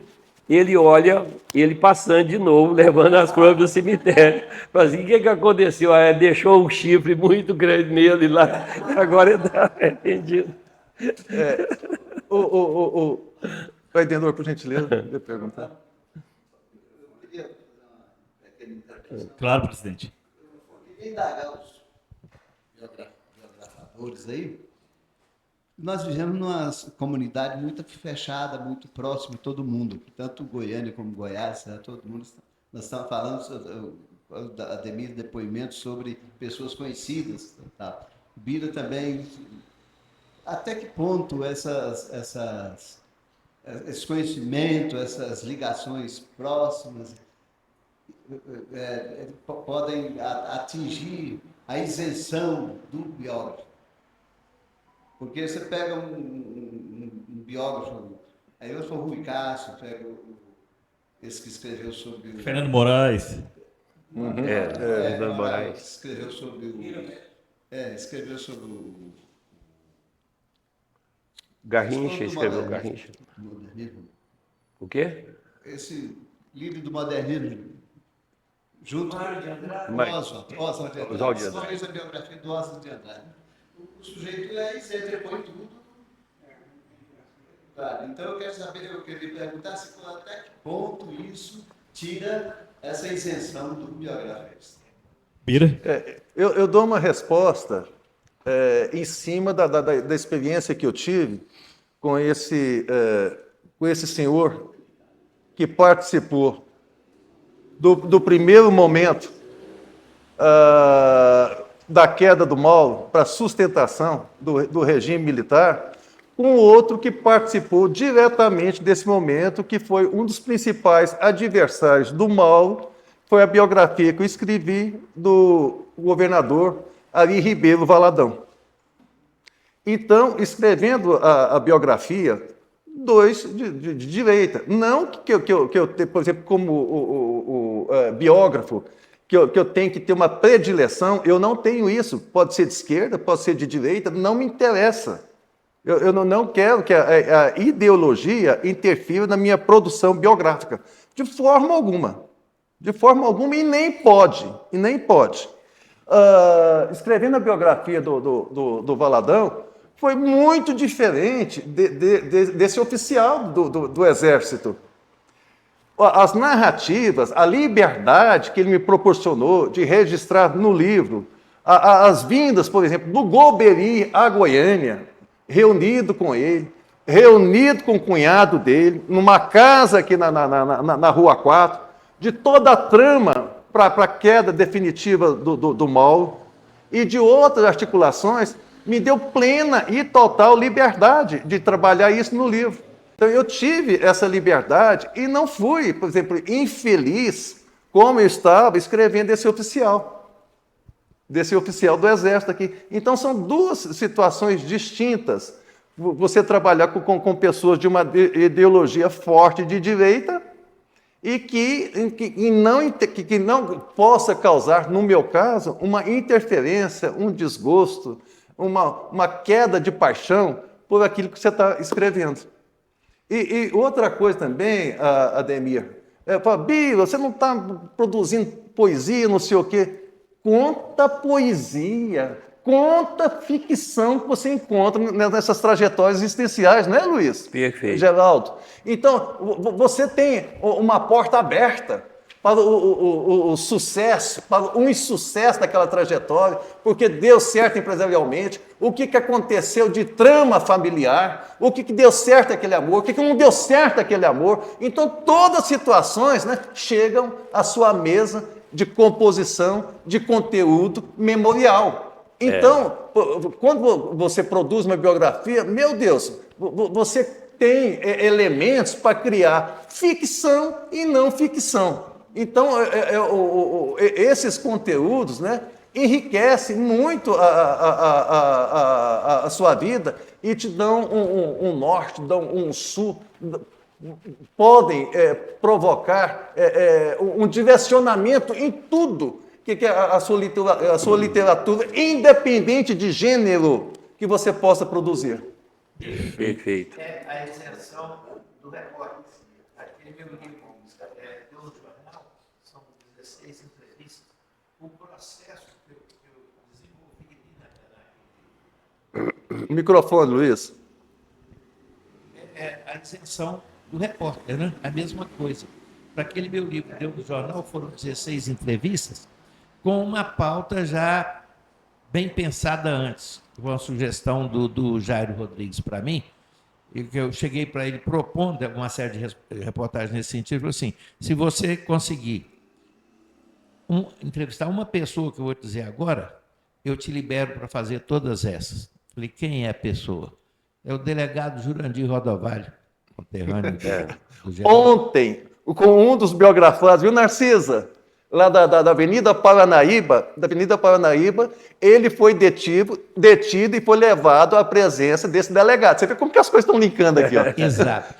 ele olha, ele passando de novo, levando as flores do cemitério. Fala assim, o que aconteceu? Ah, deixou um chifre muito grande nele lá, agora ele está arrependido. O Edenor, por gentileza, queria perguntar. Claro, presidente. Eu queria indagar os biografadores aí. Nós vivemos numa comunidade muito fechada, muito próxima de todo mundo, tanto Goiânia como Goiás, né? Todo mundo. Nós estamos falando, Ademir, depoimentos sobre pessoas conhecidas. Tá? Bira também. Até que ponto esse conhecimento, essas ligações próximas podem atingir a isenção do biógrafo? Porque você pega um biógrafo, aí eu sou Rui Castro, pego esse que escreveu sobre o... Fernando Moraes. Fernando Moraes. Escreveu sobre o... Garrincha, escreveu Garrincha. Modernismo. O quê? Esse livro do modernismo, junto com Oswald de Andrade. Você fez a biografia do Oswald de Andrade. O sujeito você depõe tudo. Claro, então eu queria perguntar se até que ponto isso tira essa isenção do biografista. Bira? Eu dou uma resposta em cima da experiência que eu tive com esse senhor que participou do primeiro momento da queda do Mauro para a sustentação do regime militar, com outro que participou diretamente desse momento, que foi um dos principais adversários do Mauro, foi a biografia que eu escrevi do governador Ari Ribeiro Valadão. Então, escrevendo a biografia, dois de direita. Não que eu, por exemplo, como biógrafo, que eu tenho que ter uma predileção, eu não tenho isso. Pode ser de esquerda, pode ser de direita, não me interessa. Eu não quero que a ideologia interfira na minha produção biográfica, de forma alguma. De forma alguma, e nem pode. Escrevendo a biografia do Valadão, foi muito diferente desse oficial do Exército. As narrativas, a liberdade que ele me proporcionou de registrar no livro, as vindas, por exemplo, do Golbery à Goiânia, reunido com ele, reunido com o cunhado dele, numa casa aqui na Rua 4, de toda a trama para a queda definitiva do Mauro e de outras articulações, me deu plena e total liberdade de trabalhar isso no livro. Então, eu tive essa liberdade e não fui, por exemplo, infeliz como eu estava escrevendo esse oficial do Exército aqui. Então, são duas situações distintas. Você trabalhar com pessoas de uma ideologia forte de direita e que não possa causar, no meu caso, uma interferência, um desgosto, uma queda de paixão por aquilo que você está escrevendo. E outra coisa também, Ademir, Bira, você não está produzindo poesia, não sei o quê. Conta poesia, conta ficção que você encontra nessas trajetórias existenciais, não é, Luiz? Perfeito. Geraldo. Então, você tem uma porta aberta para o sucesso, para o insucesso daquela trajetória, porque deu certo empresarialmente, o que aconteceu de trama familiar, o que deu certo aquele amor, o que não deu certo aquele amor. Então, todas as situações, né, chegam à sua mesa de composição, de conteúdo memorial. Então, quando você produz uma biografia, meu Deus, você tem elementos para criar ficção e não ficção. Então, esses conteúdos, né, enriquecem muito a sua vida e te dão um norte, dão um sul, podem provocar um direcionamento em tudo que é a sua literatura, independente de gênero que você possa produzir. Perfeito. É a isenção do repórter. Aquele meu livro, Deus do Jornal, são 16 entrevistas. O processo que eu desenvolvi ali naquela. O microfone, Luiz. É a isenção do repórter, né? A mesma coisa. Para aquele meu livro, Deus do Jornal, foram 16 entrevistas com uma pauta já bem pensada antes. Uma sugestão do Jairo Rodrigues para mim, e que eu cheguei para ele propondo uma série de reportagens nesse sentido, falou assim, se você conseguir entrevistar uma pessoa que eu vou te dizer agora, eu te libero para fazer todas essas. Falei, quem é a pessoa? É o delegado Jurandir Rodovalho, conterrâneo do general. Ontem, com um dos biografados, viu, Narcisa? Lá da Avenida Paranaíba, ele foi detido e foi levado à presença desse delegado. Você vê como que as coisas estão linkando aqui, ó. Exato.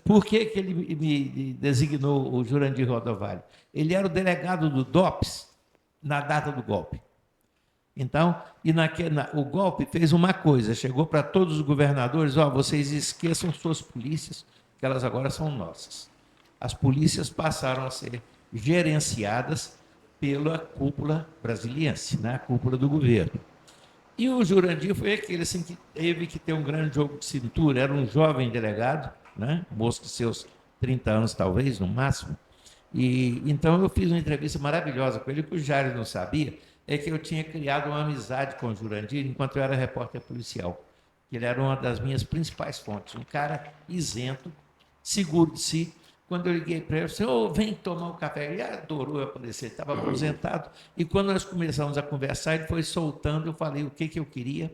Por que ele me designou o Jurandir Rodovalho? Ele era o delegado do DOPS na data do golpe. Então, o golpe fez uma coisa, chegou para todos os governadores, ó, vocês esqueçam suas polícias, que elas agora são nossas. As polícias passaram a ser gerenciadas pela cúpula brasiliense, né? A cúpula do governo. E o Jurandir foi aquele assim, que teve que ter um grande jogo de cintura, era um jovem delegado, né? Moço de seus 30 anos, talvez, no máximo. E então eu fiz uma entrevista maravilhosa com ele, que o Jair não sabia, é que eu tinha criado uma amizade com o Jurandir enquanto eu era repórter policial. Ele era uma das minhas principais fontes, um cara isento, seguro de si. Quando eu liguei para ele, eu disse, vem tomar um café. Ele adorou aparecer, estava aposentado. E quando nós começamos a conversar, ele foi soltando, eu falei o que eu queria.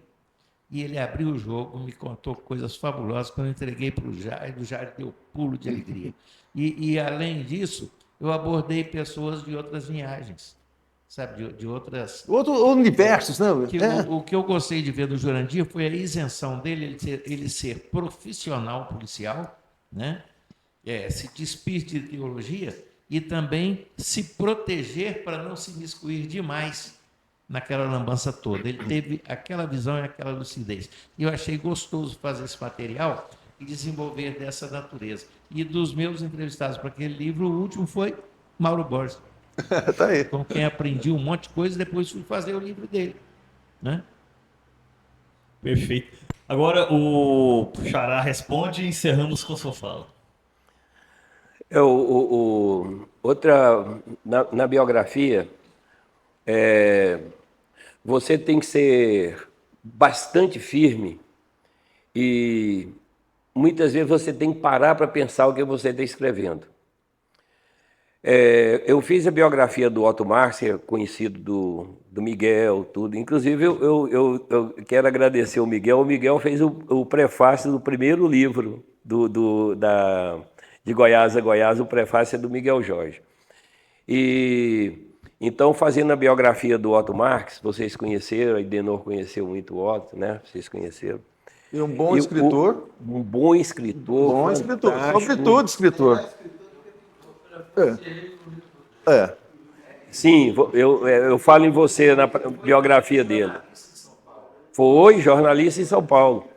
E ele abriu o jogo, me contou coisas fabulosas. Quando eu entreguei para o Jair deu pulo de alegria. E, além disso, eu abordei pessoas de outras linhagens, sabe, de outras... Outros universos, né? O que eu gostei de ver do Jurandir foi a isenção dele, ele ser profissional policial, né? Se despir de teologia e também se proteger para não se miscuir demais naquela lambança toda. Ele teve aquela visão e aquela lucidez. E eu achei gostoso fazer esse material e desenvolver dessa natureza. E dos meus entrevistados para aquele livro, o último foi Mauro Borges. Tá aí. Com quem aprendi um monte de coisa e depois fui fazer o livro dele, né? Perfeito. Agora o Xará responde e encerramos com a sua fala. Na biografia, você tem que ser bastante firme e muitas vezes você tem que parar para pensar o que você está escrevendo. Eu fiz a biografia do Otto Marx, conhecido do Miguel, tudo. Inclusive, eu quero agradecer o Miguel. O Miguel fez o prefácio do primeiro livro de Goiás a Goiás, o prefácio é do Miguel Jorge. E então, fazendo a biografia do Otto Marx, vocês conheceram, a Idenor conheceu muito o Otto, né? Vocês conheceram. E um bom escritor. Um bom escritor. Bom escritor, sobretudo escritor. Sim, eu falo em você na biografia dele. Foi jornalista em São Paulo.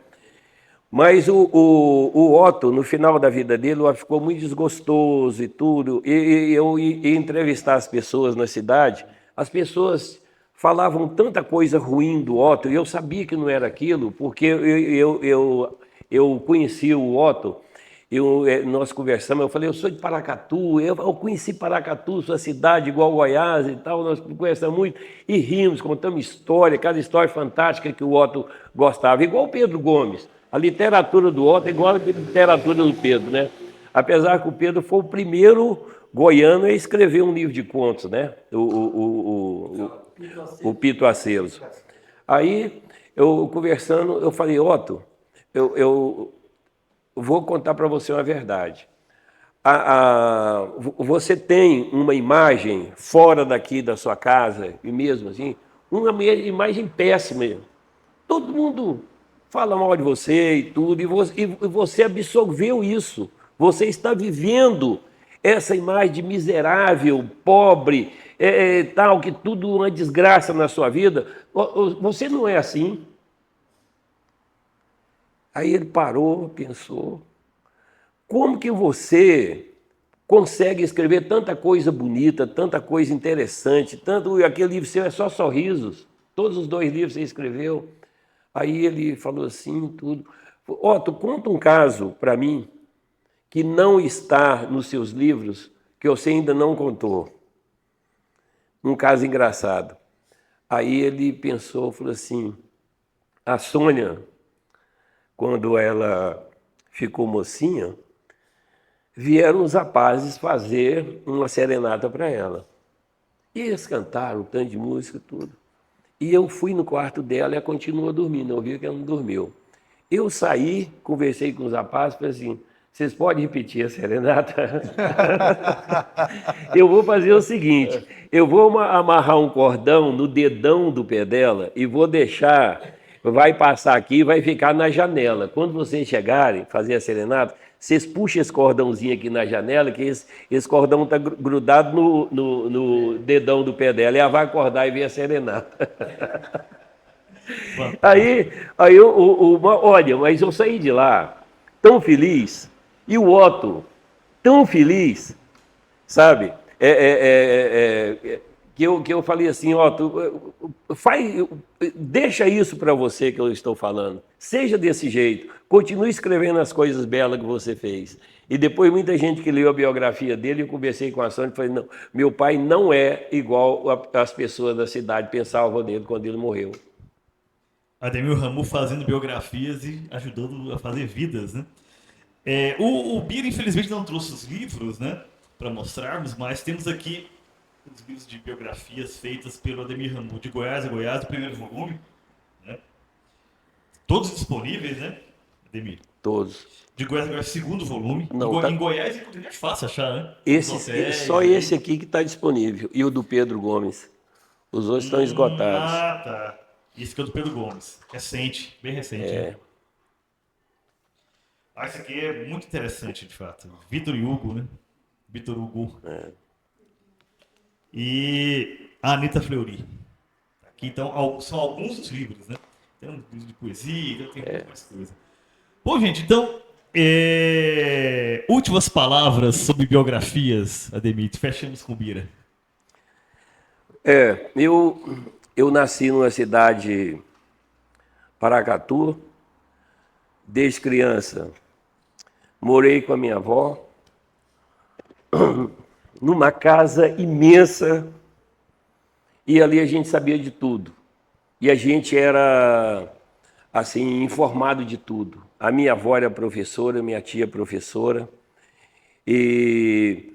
Mas o Otto, no final da vida dele, ficou muito desgostoso e tudo. E eu ia entrevistar as pessoas na cidade, as pessoas falavam tanta coisa ruim do Otto, e eu sabia que não era aquilo, porque eu conheci o Otto, nós conversamos, eu falei, eu sou de Paracatu, eu conheci Paracatu, sua cidade, igual Goiás e tal, nós conversamos muito, e rimos, contamos história, cada história fantástica que o Otto gostava, igual o Pedro Gomes. A literatura do Otto é igual a literatura do Pedro, né? Apesar que o Pedro foi o primeiro goiano a escrever um livro de contos, né? O Pito Acelos. Aí, eu conversando, eu falei, Otto, eu vou contar para você uma verdade. Você tem uma imagem fora daqui da sua casa, e mesmo assim, uma imagem péssima. Todo mundo fala mal de você e tudo, e você absorveu isso Você está vivendo essa imagem de miserável, pobre, tal, que tudo uma desgraça na sua vida. Você não é assim. Aí ele parou, pensou. Como que você consegue escrever tanta coisa bonita, tanta coisa interessante, tanto aquele livro seu é só sorrisos, todos os 2 livros você escreveu. Aí ele falou assim, tudo. Otto, conta um caso para mim que não está nos seus livros, que você ainda não contou. Um caso engraçado. Aí ele pensou, falou assim, a Sônia, quando ela ficou mocinha, vieram os rapazes fazer uma serenata para ela. E eles cantaram um tanto de música, tudo. E eu fui no quarto dela e ela continuou dormindo. Eu vi que ela não dormiu. Eu saí, conversei com os rapazes, falei assim, vocês podem repetir a serenata? Eu vou fazer o seguinte, eu vou amarrar um cordão no dedão do pé dela e vou deixar, vai passar aqui e vai ficar na janela. Quando vocês chegarem, fazer a serenata, vocês puxam esse cordãozinho aqui na janela, que esse cordão está grudado no dedão do pé dela, e ela vai acordar e ver a serenata. Aí olha, mas eu saí de lá tão feliz, e o Otto tão feliz, sabe? Que eu falei assim, Otto, deixa isso para você que eu estou falando. Seja desse jeito. Continue escrevendo as coisas belas que você fez. E depois muita gente que leu a biografia dele, eu conversei com a Sônia e falei, não, meu pai não é igual as pessoas da cidade pensavam nele quando ele morreu. Ademir Ramu fazendo biografias e ajudando a fazer vidas, né? O Bira, infelizmente, não trouxe os livros, né? Para mostrarmos, mas temos aqui os livros de biografias feitas pelo Ademir Ramu, de Goiás a Goiás, do primeiro volume, né? Todos disponíveis, né, Ademir? Todos. De Goiás a Goiás, segundo volume. Não, em Goiás, inclusive, é fácil achar, né? Só esse aqui que está disponível. E o do Pedro Gomes. Os outros estão esgotados. Ah, tá. Esse aqui é o do Pedro Gomes. Recente, bem recente. Né? Esse aqui é muito interessante, de fato. Vitor Hugo, né? Vitor Hugo. E a Anitta Fleury. Aqui, então, são alguns dos livros, né? Tem um livro de poesia, tem muitas coisas. Bom, gente, então, últimas palavras sobre biografias, Ademir. Fechamos com o Bira. Eu nasci numa cidade, Paracatu, desde criança. Morei com a minha avó, numa casa imensa, e ali a gente sabia de tudo. E a gente era, assim, informado de tudo. A minha avó era professora, minha tia professora, e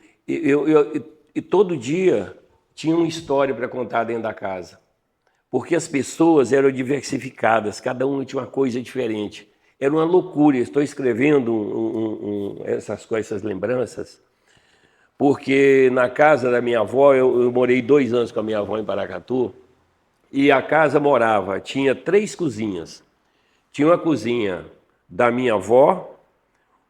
todo dia tinha uma história para contar dentro da casa. Porque as pessoas eram diversificadas, cada uma tinha uma coisa diferente. Era uma loucura. Estou escrevendo essas lembranças, porque na casa da minha avó, eu morei 2 anos com a minha avó em Paracatu, e a casa tinha 3 cozinhas. Tinha uma cozinha da minha avó,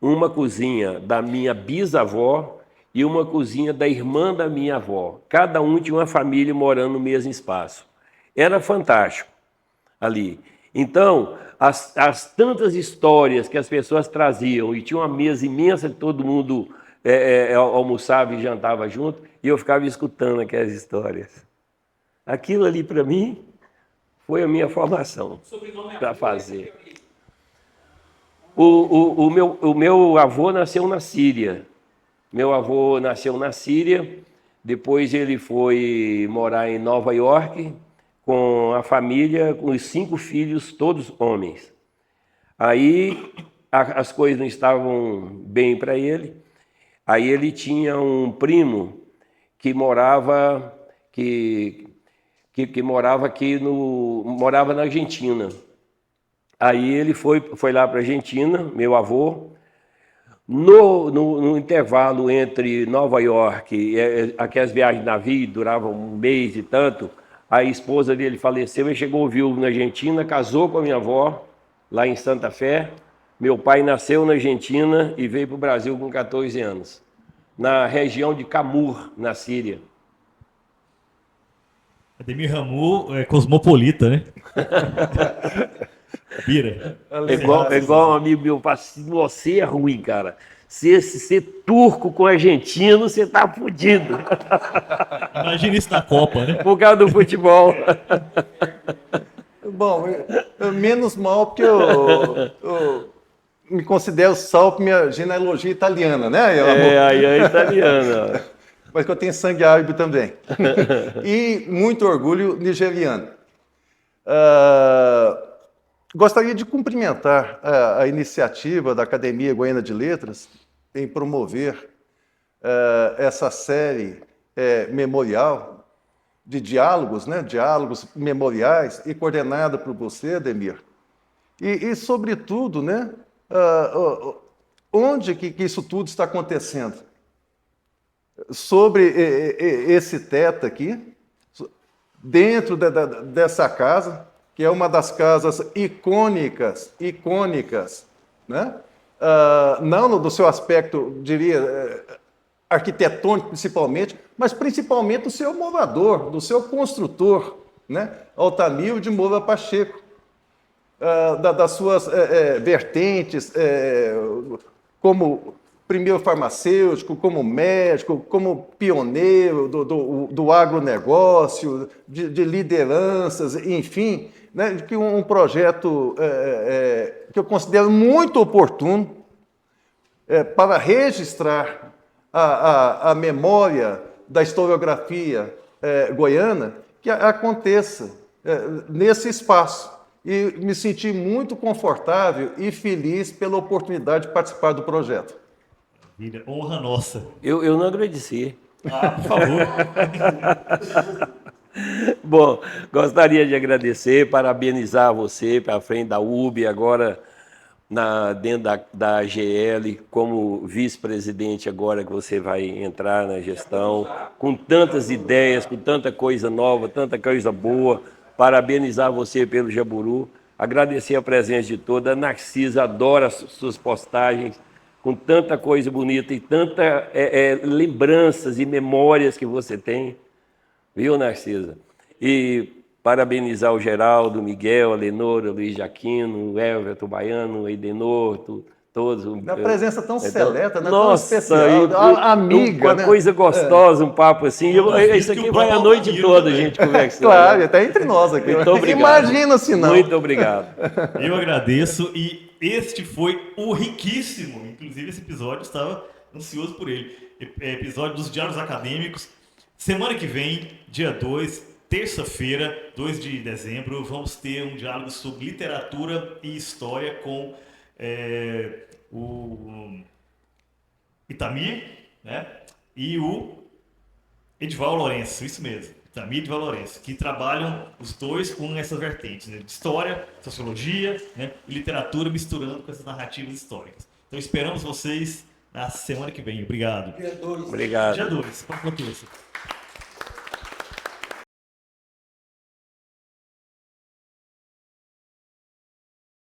uma cozinha da minha bisavó e uma cozinha da irmã da minha avó. Cada um tinha uma família morando no mesmo espaço. Era fantástico ali. Então, as tantas histórias que as pessoas traziam, e tinha uma mesa imensa que todo mundo almoçava e jantava junto, e eu ficava escutando aquelas histórias. Aquilo ali, para mim, foi a minha formação para fazer. O meu avô nasceu na Síria. Meu avô nasceu na Síria, depois ele foi morar em Nova York, com a família, com os 5 filhos, todos homens. Aí as coisas não estavam bem para ele. Aí ele tinha um primo que morava morava na Argentina. Aí ele foi lá para a Argentina, meu avô. No intervalo entre Nova York e aquelas viagens de navio duravam 1 mês e tanto. A esposa dele faleceu e chegou viúvo na Argentina, casou com a minha avó, lá em Santa Fé, Meu pai nasceu na Argentina e veio para o Brasil com 14 anos, na região de Camur, na Síria. Ademir Ramu é cosmopolita, né? Pira. É igual um amigo meu fala assim, você é ruim, cara. Se ser turco com argentino, você tá fudido. Imagina isso na Copa, né? Por causa do futebol. Bom, menos mal porque eu me considero salvo por minha genealogia italiana, né? Aí é italiana. Mas que eu tenho sangue árabe também. E muito orgulho nigeriano. Gostaria de cumprimentar a iniciativa da Academia Goiana de Letras em promover essa série memorial de diálogos, né? Diálogos memoriais, e coordenada por você, Ademir. E sobretudo, né? Onde que isso tudo está acontecendo? Sobre esse teto aqui, dentro dessa casa, que é uma das casas icônicas, né? Não do seu aspecto, diria, arquitetônico principalmente, mas principalmente do seu morador, do seu construtor, né? Altamiro de Moura Pacheco, das suas vertentes, como primeiro farmacêutico, como médico, como pioneiro do agronegócio, de lideranças, enfim, né, que um projeto que eu considero muito oportuno para registrar a memória da historiografia goiana, que aconteça nesse espaço. E me senti muito confortável e feliz pela oportunidade de participar do projeto. Honra nossa. Eu não agradeci. Por favor. Bom, gostaria de agradecer, parabenizar você para frente da UB, agora dentro da AGL, como vice-presidente agora que você vai entrar na gestão, com tantas ideias, com tanta coisa nova, tanta coisa boa. Parabenizar você pelo Jaburu, agradecer a presença de toda. A Narcisa adora as suas postagens, com tanta coisa bonita e tanta lembranças e memórias que você tem. Viu, Narcisa? E parabenizar o Geraldo, o Miguel, a Lenora, o Luiz Jaquino, o Everton Baiano, o Edenor, todos. Uma presença tão seleta, né? Nossa, tão especial, amiga, uma né? coisa gostosa, um papo assim. Isso aqui vai a noite toda a gente conversando. Claro, até entre nós aqui. Muito obrigado. Imagina se não. Muito obrigado. Eu agradeço, e este foi o riquíssimo, inclusive esse episódio, estava ansioso por ele, episódio dos Diálogos Acadêmicos. Semana que vem, dia 2, terça-feira, 2 de dezembro, vamos ter um diálogo sobre literatura e história com o Itamir, né? E o Edival Lourenço, isso mesmo, Itamir e Edival Lourenço, que trabalham os dois com essas vertentes, né? De história, sociologia, né? E literatura, misturando com essas narrativas históricas. Então esperamos vocês na semana que vem. Obrigado. Obrigado. Dia 2, quanto isso?